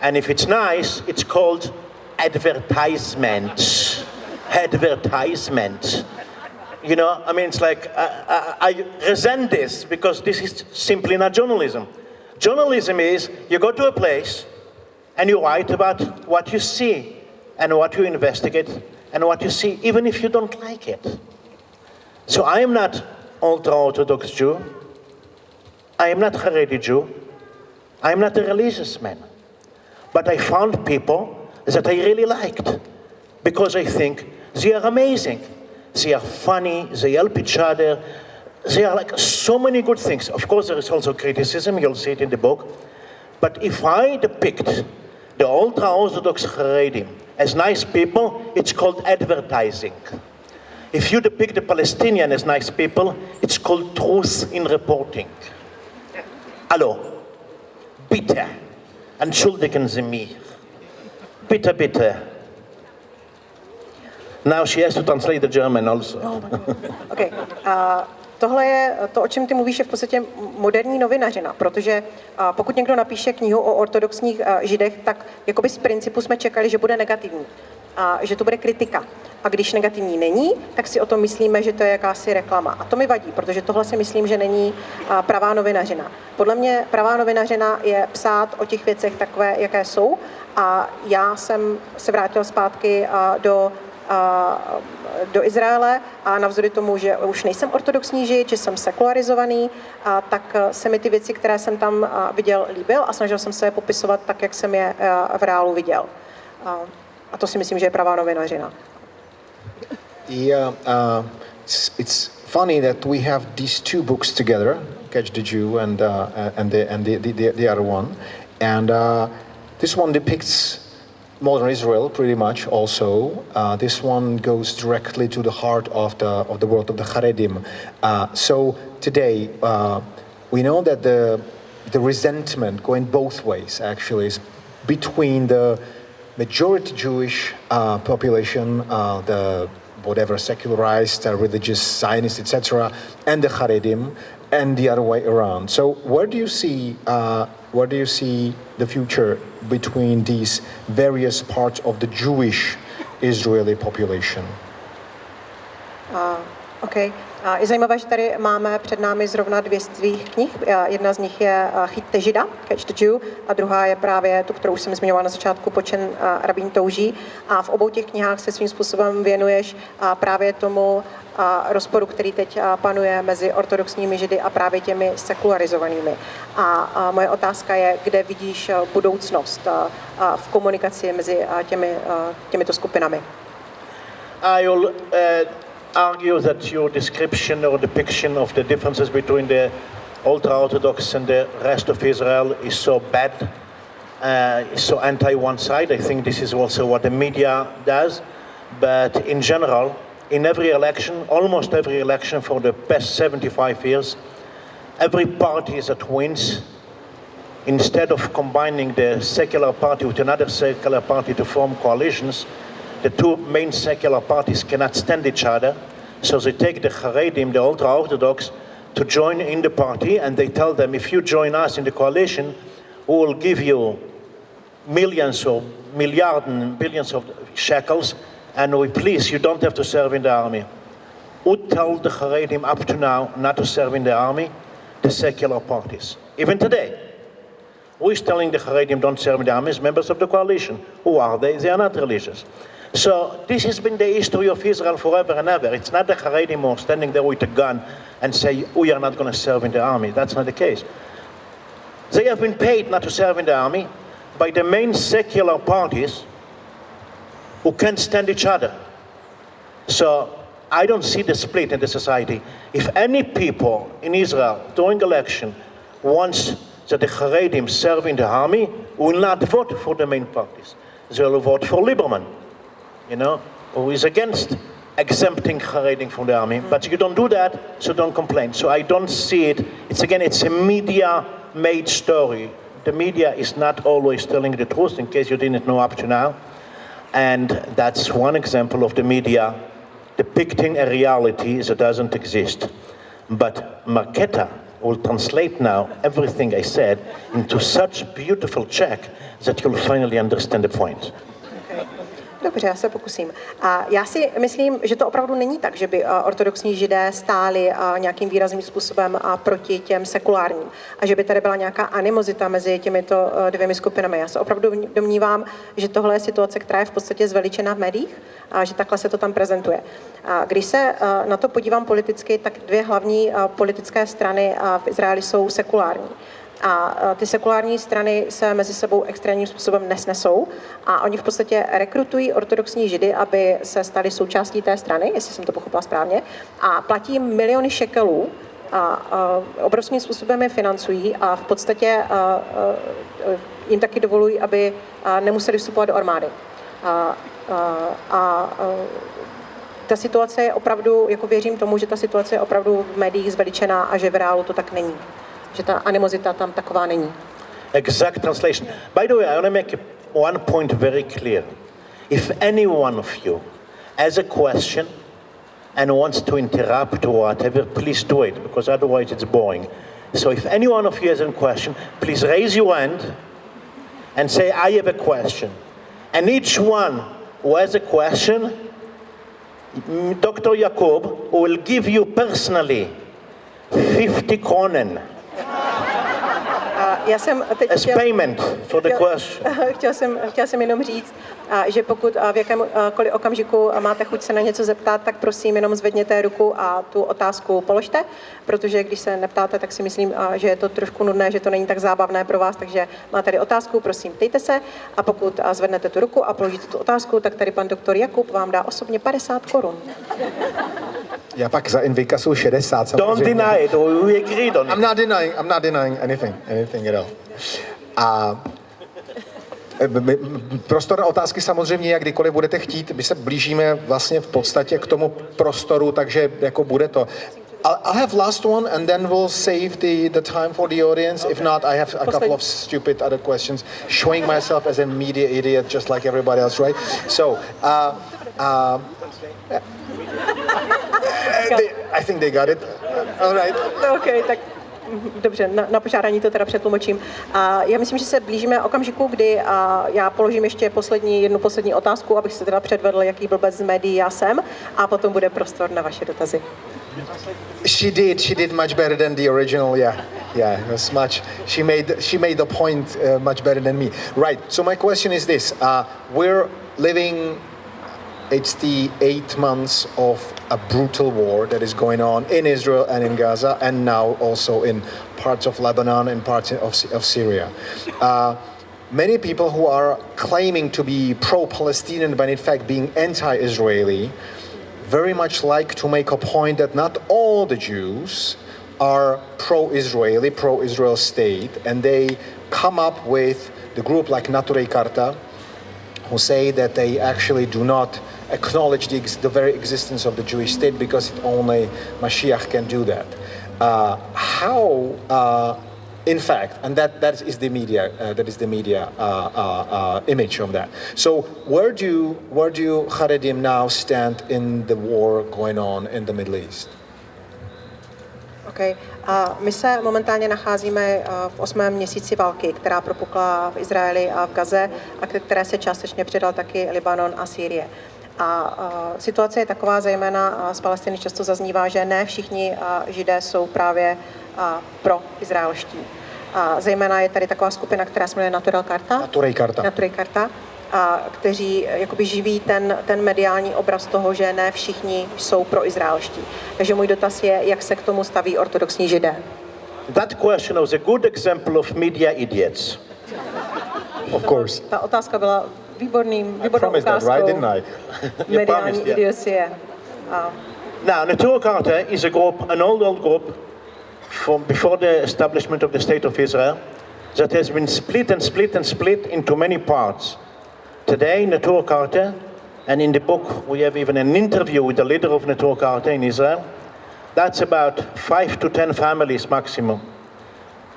And if it's nice, it's called advertisement. Advertisement. You know, I mean, it's like, I resent this because this is simply not journalism. Journalism is, you go to a place and you write about what you see and what you investigate and what you see, even if you don't like it. So I am not ultra-Orthodox Jew. I am not Haredi Jew. I am not a religious man. But I found people that I really liked because I think they are amazing. They are funny, they help each other. They are like so many good things. Of course, there is also criticism, you'll see it in the book. But if I depict The ultra-Orthodox Haredim, as nice people, it's called advertising. If you depict the Palestinian as nice people, it's called truth in reporting. Hallo, bitte, entschuldigen Sie mich. Bitte, bitte. Now she has to translate the German also. Okay. Tohle je to, o čem ty mluvíš, je v podstatě moderní novinařina, protože pokud někdo napíše knihu o ortodoxních židech, tak jakoby z principu jsme čekali, že bude negativní, že to bude kritika. A když negativní není, tak si o tom myslíme, že to je jakási reklama. A to mi vadí, protože tohle si myslím, že není pravá novinařina. Podle mě pravá novinařina je psát o těch věcech takové, jaké jsou. A já jsem se vrátil zpátky do Izraele a navzdory tomu, že už nejsem ortodoxní žid, že jsem sekularizovaný, tak se mi ty věci, které jsem tam viděl, líbil a snažil jsem se je popisovat tak, jak jsem je v reálu viděl. A to si myslím, že je pravá novinařina. Yeah, it's funny that we have these two books together, Catch the Jew and the other one, and this one depicts modern Israel pretty much also. This one goes directly to the heart of the world of the Haredim. So today we know that the resentment going both ways actually is between the majority Jewish population, the whatever secularized, religious, Zionist, etc., and the Haredim, and the other way around. So where do you see the future between these various parts of the Jewish Israeli population? Okay. Je zajímavé, že tady máme před námi zrovna dvě z tvých knih. Jedna z nich je Chyťte Žida, Catch the Jew, a druhá je právě tu, kterou jsem zmiňovala na začátku, Počen rabín touží. A v obou těch knihách se svým způsobem věnuješ právě tomu rozporu, který teď panuje mezi ortodoxními Židy a právě těmi sekularizovanými. A moje otázka je, kde vidíš budoucnost v komunikaci mezi těmito skupinami? Argue that your description or depiction of the differences between the ultra-Orthodox and the rest of Israel is so bad, is so anti-one side. I think this is also what the media does. But in general, in every election, almost every election for the past 75 years, every party that wins, instead of combining the secular party with another secular party to form coalitions, the two main secular parties cannot stand each other, so they take the Haredim, the ultra-Orthodox, to join in the party, and they tell them, if you join us in the coalition, we will give you millions or billions of shekels, and please, you don't have to serve in the army. Who told the Haredim up to now not to serve in the army? The secular parties. Even today. Who is telling the Haredim don't serve in the army? Members of the coalition. Who are they? They are not religious. So this has been the history of Israel forever and ever. It's not the Haredim who are standing there with a gun and say, we are not going to serve in the army. That's not the case. They have been paid not to serve in the army by the main secular parties who can't stand each other. So I don't see the split in the society. If any people in Israel during election wants that the Haredim serve in the army, will not vote for the main parties. They will vote for Lieberman, who is against exempting Haredim from the army. But you don't do that, so don't complain. So I don't see it. It's a media-made story. The media is not always telling the truth, in case you didn't know up to now. And that's one example of the media depicting a reality that doesn't exist. But Markéta will translate now everything I said into such beautiful Czech that you'll finally understand the point. Dobře, já se pokusím. A já si myslím, že to opravdu není tak, že by ortodoxní Židé stáli nějakým výrazným způsobem proti těm sekulárním a že by tady byla nějaká animozita mezi těmito dvěmi skupinami. Já se opravdu domnívám, že tohle je situace, která je v podstatě zveličená v médiích a že takhle se to tam prezentuje. A když se na to podívám politicky, tak dvě hlavní politické strany v Izraeli jsou sekulární. A ty sekulární strany se mezi sebou extrémním způsobem nesnesou a oni v podstatě rekrutují ortodoxní Židy, aby se stali součástí té strany, jestli jsem to pochopila správně, a platí miliony šekelů obrovským způsobem je financují a v podstatě jim taky dovolují, aby nemuseli vstupovat do armády. Ta situace je opravdu, jako věřím tomu, že ta situace je opravdu v médiích zveličená a že v reálu to tak není. Že ta animozita tam taková není. Exact translation. By the way, I want to make one point very clear. If any one of you has a question and wants to interrupt or whatever, please do it, because otherwise it's boring. So if any one of you has a question, please raise your hand and say, I have a question. And each one who has a question, Dr. Jakub will give you personally 50 kronen Já jsem teď as payment for the question. Chtěla jsem jenom říct, že pokud v jakémkoliv okamžiku máte chuť se na něco zeptat, tak prosím jenom zvedněte ruku a tu otázku položte, protože když se neptáte, tak si myslím, že je to trošku nudné, že to není tak zábavné pro vás, takže máte tady otázku, prosím, ptejte se a pokud zvednete tu ruku a položíte tu otázku, tak tady pan doktor Jakub vám dá osobně 50 korun. Já pak za invikasu 60. Don't deny it, or we agreed on it. I'm not denying anything at all. A prostor na otázky samozřejmě, jak kdykoliv budete chtít, my se blížíme vlastně v podstatě k tomu prostoru, takže jako bude to. I'll have last one and then we'll save the time for the audience. If not, I have a couple of stupid other questions, showing myself as a media idiot just like everybody else, right? So, I think they got it. All right. Okay, tak dobře, na požádání to teda přetlumočím. Já myslím, že se blížíme okamžiku, kdy já položím ještě jednu poslední otázku, abych se teda předvedl, jaký blbec z médií já jsem, a potom bude prostor na vaše dotazy. She did much better than the original. Yeah, it was much. She made the point much better than me. Right. So my question is this: we're living. It's the 8 months of a brutal war that is going on in Israel and in Gaza, and now also in parts of Lebanon and parts of Syria. Many people who are claiming to be pro-Palestinian, but in fact being anti-Israeli, very much like to make a point that not all the Jews are pro-Israeli, pro-Israel state, and they come up with the group like Naturej Karta, who say that they actually do not acknowledge the very existence of the Jewish state because only Mashiach can do that. In fact, and that is the media image of that. So where do Haredim now stand in the war going on in the Middle East? Okay. My se momentálně nacházíme v 8. měsíci války, která propukla v Izraeli a v Gaze a které se částečně přidal taky Libanon a Sýrie. A situace je taková, zejména z Palestiny často zaznívá, že ne všichni Židé jsou právě pro-izraelští. Zejména je tady taková skupina, která se jmenuje Naturej Karta, kteří jakoby živí ten mediální obraz toho, že ne všichni jsou pro-izraelští. Takže můj dotaz je, jak se k tomu staví ortodoxní Židé. That question was a good example of media idiots. Of course. Ta otázka byla výbornou ukázkou mediální idiocie. Now, Naturej Karta is a group, an old group from before the establishment of the State of Israel that has been split into many parts. Today, Naturej Karta, and in the book we have even an interview with the leader of Naturej Karta in Israel. That's about 5 to 10 families maximum.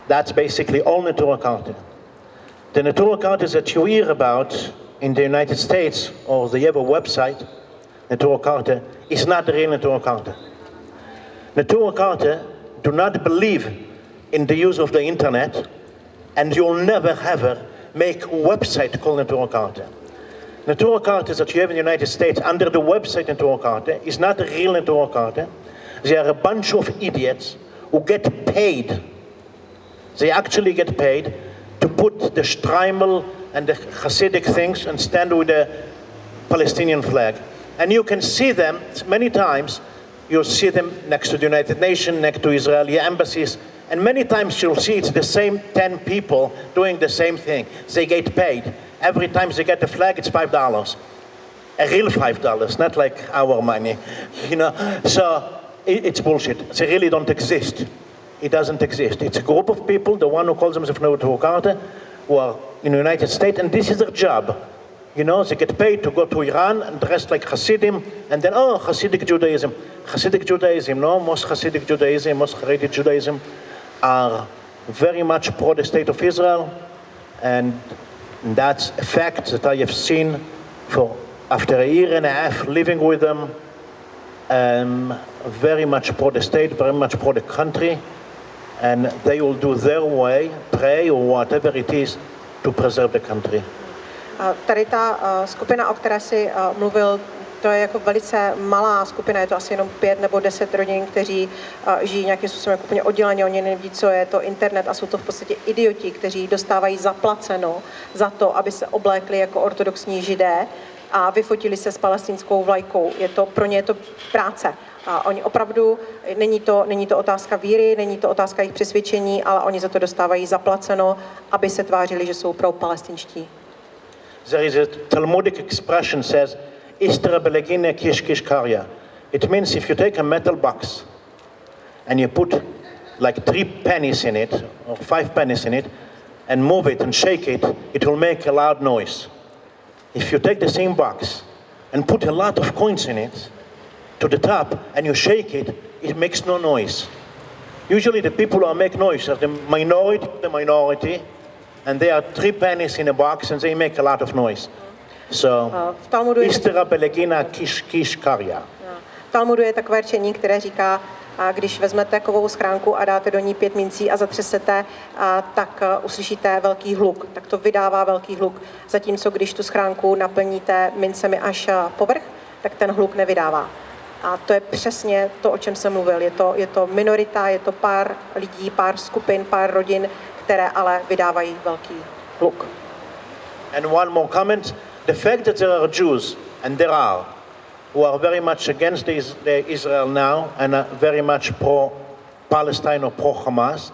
That's basically all Naturej Karta. The Naturej Karta that you hear about in the United States, or they have a website, Naturej Karta, is not the real Naturej Karta. Naturej Karta do not believe in the use of the internet, and you'll never ever make a website called Naturej Karta. Naturej Karta that you have in the United States under the website Naturej Karta is not the real Naturej Karta. They are a bunch of idiots who get paid. They actually get paid to put the Streimel and the Hasidic things and stand with the Palestinian flag. And you can see them many times. You'll see them next to the United Nations, next to Israeli embassies, and many times you'll see it's the same 10 people doing the same thing. They get paid. Every time they get the flag, it's $5. A real $5, not like our money, you know. So it's bullshit. They really don't exist. It doesn't exist. It's a group of people, the one who calls themselves novináři, who are in the United States, and this is their job. You know, they get paid to go to Iran and dress like Hasidim, and then, oh, Hasidic Judaism. Hasidic Judaism, no, most Hasidic Judaism, most Haredi Judaism are very much pro the state of Israel, and that's a fact that I have seen for after a year and a half living with them. Very much pro the state, very much pro the country, and they will do their way, pray or whatever it is, to preserve the country. Tady ta skupina, o které jsi mluvil, to je jako velice malá skupina, je to asi jenom 5 nebo 10 rodin, kteří žijí nějakým způsobem jako úplně odděleně, oni neví, co je to internet a jsou to v podstatě idioti, kteří dostávají zaplaceno za to, aby se oblékli jako ortodoxní židé a vyfotili se s palestinskou vlajkou. Pro ně je to práce. A oni opravdu, není to otázka víry, není to otázka jejich přesvědčení, ale oni za to dostávají zaplaceno, aby se tvářili, že jsou pro palestinští. There is a Talmudic expression says, Istra belegine kish kish karya. It means if you take a metal box and you put like 3 pennies in it, or 5 pennies in it, and move it and shake it, it will make a loud noise. If you take the same box and put a lot of coins in it to the top and you shake it, it makes no noise. Usually the people who make noise are the minority, and there are 3 pennies in a box and they make a lot of noise. So, Istera belegina kish kish karya. V Talmudu je takové rčení, které říká, když vezmete kovovou schránku a dáte do ní 5 mincí a zatřesete, tak uslyšíte velký hluk. Tak to vydává velký hluk. Zatímco když tu schránku naplníte mincemi až povrch, tak ten hluk nevydává. A to je přesně to, o čem jsem mluvil. Je to minorita, je to pár lidí, pár skupin, pár rodin, které ale vydávají velký hluk. And one more comment. The fact that there are Jews, and there are, who are very much against Israel now and are very much pro-Palestine or pro-Hamas,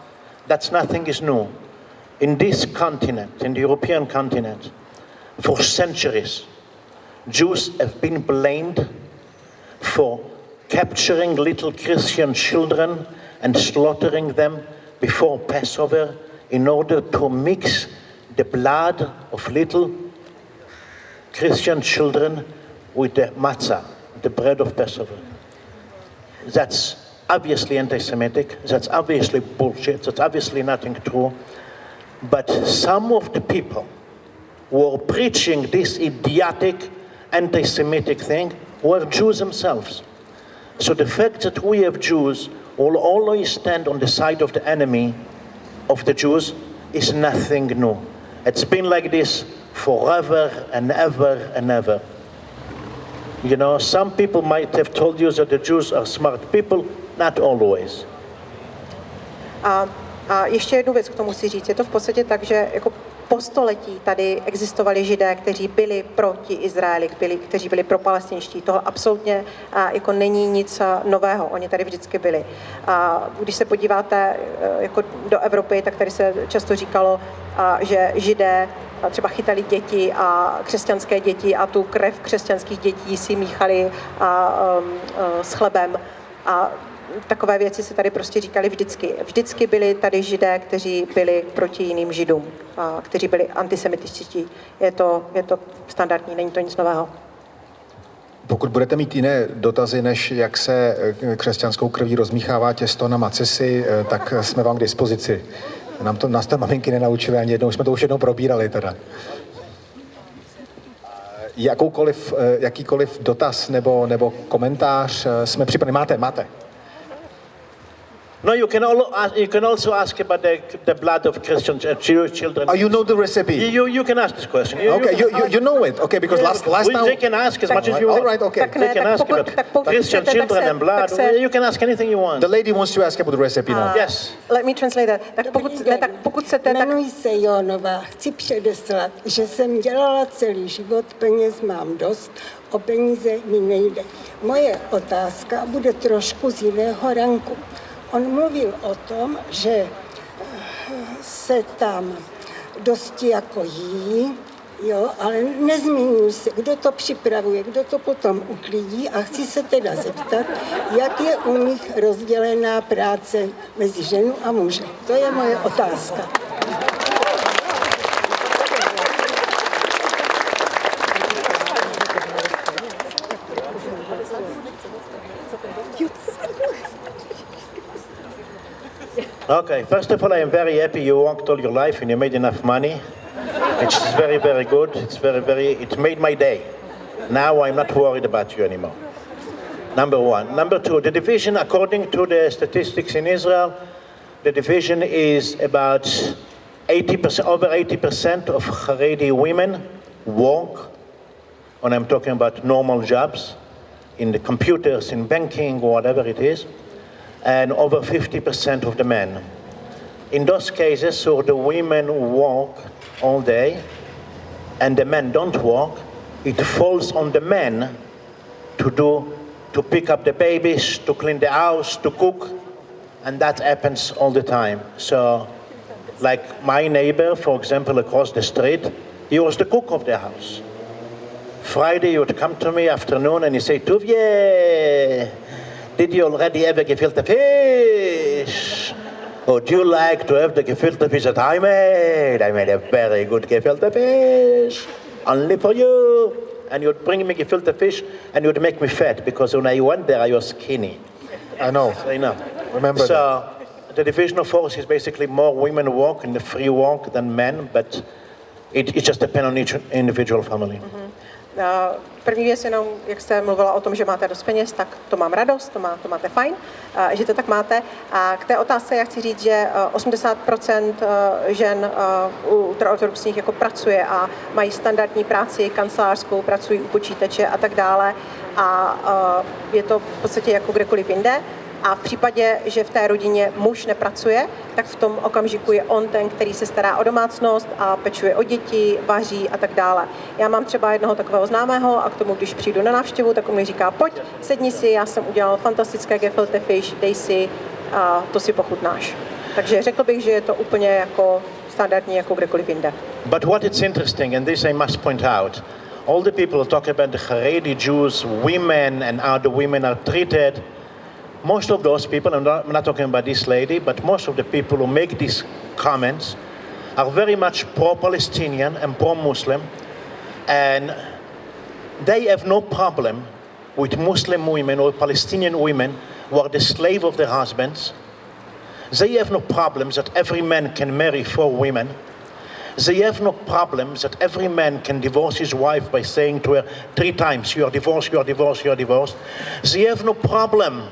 that's nothing is new. In this continent, in the European continent, for centuries, Jews have been blamed for capturing little Christian children and slaughtering them before Passover in order to mix the blood of little Christian children with the matzah, the bread of Passover. That's obviously anti-Semitic, that's obviously bullshit, that's obviously nothing true. But some of the people who are preaching this idiotic anti-Semitic thing were Jews themselves. So the fact that we have Jews who will always stand on the side of the enemy of the Jews is nothing new. It's been like this forever and ever and ever. You know, some people might have told you that the Jews are smart people, not always. A ještě jednu věc k tomu si říct. Je to v podstatě tak, že jako po století tady existovali Židé, kteří byli proti Izraeli, kteří byli pro palestinští. Tohle absolutně jako není nic nového. Oni tady vždycky byli. Když se podíváte jako do Evropy, tak tady se často říkalo, že Židé třeba chytali děti a křesťanské děti a tu krev křesťanských dětí si míchali s chlebem. A takové věci se tady prostě říkali vždycky. Vždycky byli tady Židé, kteří byli proti jiným Židům, kteří byli antisemitičtí. Je to standardní, není to nic nového. Pokud budete mít jiné dotazy, než jak se křesťanskou krví rozmíchává těsto na macesi, tak jsme vám k dispozici. Nás to maminky nenaučily ani jednou, jsme to už jednou probírali teda. Jakýkoliv dotaz nebo komentář jsme připraveni. Máte. No, you can also ask about the blood of Christian Jewish children. Oh, you know the recipe. You can ask this question. You know it. Okay, because last time they can ask as much as you want. All right, okay. They can ask about Christian children and blood. You can ask anything you want. The lady wants to ask about the recipe now. Yes. Let me translate that. Pokud chcete, tak jmenuji se Johnová. Chci předeslat, že jsem dělala celý život, peněz mám dost, o peníze mi nejde. Moje otázka bude trošku z jiného ranku. On mluvil o tom, že se tam dosti jako jí, Jo, ale nezmínil se, kdo to připravuje, kdo to potom uklidí a chci se teda zeptat, jak je u nich rozdělená práce mezi ženu a muže. To je moje otázka. Okay, first of all, I am very happy you worked all your life and you made enough money. It's very, very good. It made my day. Now I'm not worried about you anymore. Number one. Number two, the division, according to the statistics in Israel, the division is about 80%, over 80% of Haredi women work, and I'm talking about normal jobs, in the computers, in banking, or whatever it is, and over 50% of the men. In those cases, so the women work all day and the men don't work, it falls on the men to pick up the babies, to clean the house, to cook, and that happens all the time. So, like my neighbor, for example, across the street, he was the cook of the house. Friday, he would come to me afternoon and he say, Tuvia, did you already ever gefilte fish? Would you like to have the gefilte fish that I made? I made a very good gefilte fish, only for you. And you'd bring me gefilte fish and you'd make me fat, because when I went there, I was skinny. I know. So, you know. Remember so, that. The division of force is basically more women work in the free work than men, but it just depends on each individual family. Mm-hmm. První věc jenom, jak jste mluvila o tom, že máte dost peněz, tak to mám radost, to máte fajn, že to tak máte. A k té otázce já chci říct, že 80% žen ultra-ortodoxních jako pracuje a mají standardní práci, kancelářskou, pracují u počítače a tak dále. A je to v podstatě jako kdekoliv jinde. A v případě, že v té rodině muž nepracuje, tak v tom okamžiku je on ten, který se stará o domácnost a pečuje o děti, vaří a tak dále. Já mám třeba jednoho takového známého a k tomu, když přijdu na návštěvu, tak on mi říká, pojď, sedni si, já jsem udělal fantastické gefilte fish, dej si a to si pochutnáš. Takže řekl bych, že je to úplně jako standardní, jako kdekoliv jinde. But what is interesting, and this I must point out, all the people talk about the Haredi Jews, women, and how the women are treated. Most of those people, I'm not talking about this lady, but most of the people who make these comments are very much pro-Palestinian and pro-Muslim, and they have no problem with Muslim women or Palestinian women who are the slave of their husbands. They have no problems that every man can marry 4 women. They have no problems that every man can divorce his wife by saying to her 3 times, you are divorced, you are divorced, you are divorced. They have no problem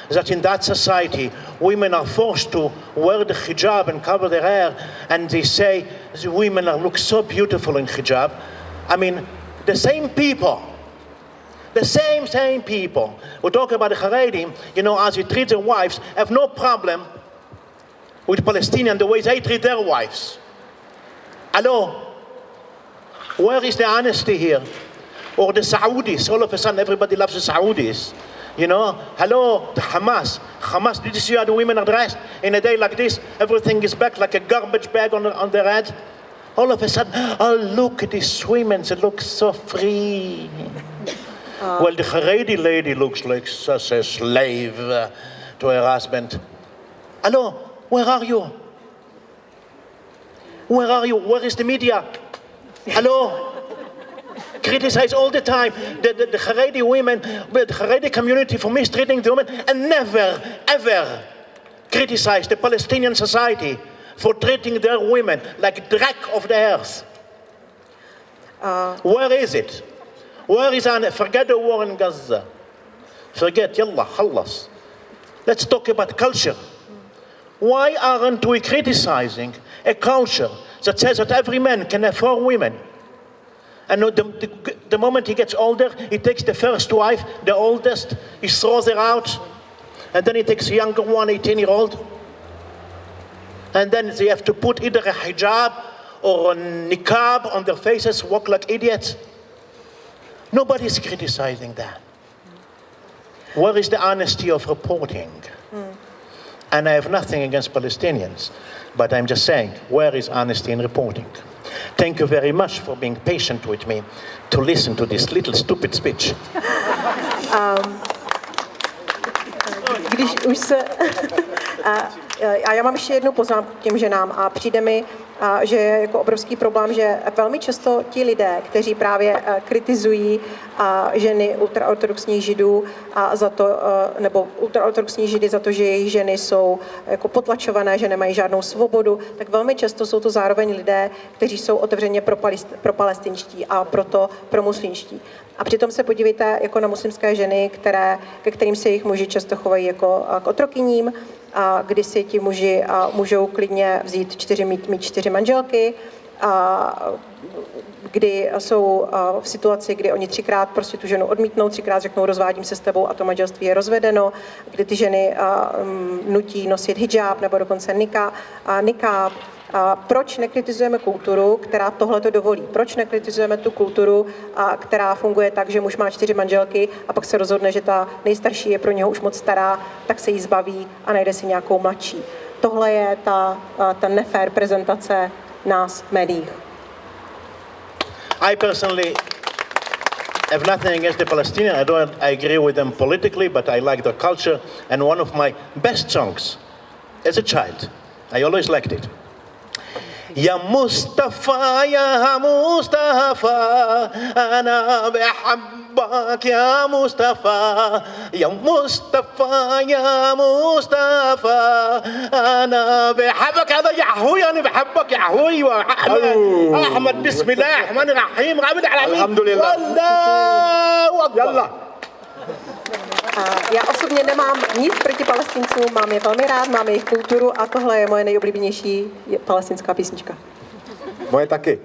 that in that society women are forced to wear the hijab and cover their hair, and they say the women look so beautiful in hijab. I mean, the same people who talk about the Haredi, you know, as they treat their wives, have no problem with Palestinians the way they treat their wives. Hello? Where is the honesty here? Or the Saudis, all of a sudden everybody loves the Saudis. You know, hello, the Hamas. Hamas, did you see how the women are dressed? In a day like this, everything is back like a garbage bag on their head. All of a sudden, oh, look at these women, they look so free. Well, the Haredi lady looks like such a slave to her husband. Hello, where are you? Where are you? Where is the media? Hello? Criticize all the time the Haredi women, the Haredi community for mistreating the women, and never, ever criticize the Palestinian society for treating their women like dreck of the earth. Where is it? Where is Anna? Forget the war in Gaza. Forget, yallah, khalas. Let's talk about culture. Why aren't we criticizing a culture that says that every man can have 4 women? And the moment he gets older, he takes the first wife, the oldest, he throws her out, and then he takes a younger one, 18-year-old, and then they have to put either a hijab or a niqab on their faces, walk like idiots. Nobody's criticizing that. Where is the honesty of reporting? And I have nothing against Palestinians, but I'm just saying, where is honesty in reporting? Thank you very much for being patient with me to listen to this little stupid speech. Když už se... A já mám ještě jednu poznámku k těm ženám a přijde mi, že je jako obrovský problém, že velmi často ti lidé, kteří právě kritizují ženy ultraortodoxních židů za to, nebo ultraortodoxní židy za to, že jejich ženy jsou jako potlačované, že nemají žádnou svobodu, tak velmi často jsou to zároveň lidé, kteří jsou otevřeně pro palestinští a proto pro muslimští. A přitom se podívejte jako na muslimské ženy, ke kterým se jejich muži často chovají jako k otrokyním, kdy si ti muži můžou klidně mít 4 manželky, kdy jsou v situaci, kdy oni 3krát prostě tu ženu odmítnou, 3krát řeknou rozvádím se s tebou a to manželství je rozvedeno, kdy ty ženy nutí nosit hijab nebo dokonce nikáb. Proč nekritizujeme kulturu, která tohle to dovolí? Proč nekritizujeme tu kulturu, která funguje tak, že muž má 4 manželky a pak se rozhodne, že ta nejstarší je pro něho už moc stará, tak se jí zbaví a najde si nějakou mladší. Tohle je ta nefér prezentace nás v médiích. I personally have nothing against the Palestinians. I don't agree with them politically, but I like their culture. And one of my best songs as a child, I always liked it. يا مصطفى يا مصطفى أنا بحبك يا مصطفى يا مصطفى يا مصطفى أنا بحبك هذا يا أخوي أنا بحبك يا أخوي أحمد بسم الله الرحمن الرحيم الحمد لله الله أكبر يلا. Já osobně nemám nic proti Palestincům, mám je velmi rád, mám jejich kulturu a tohle je moje nejoblíbenější palestinská písnička. Moje taky.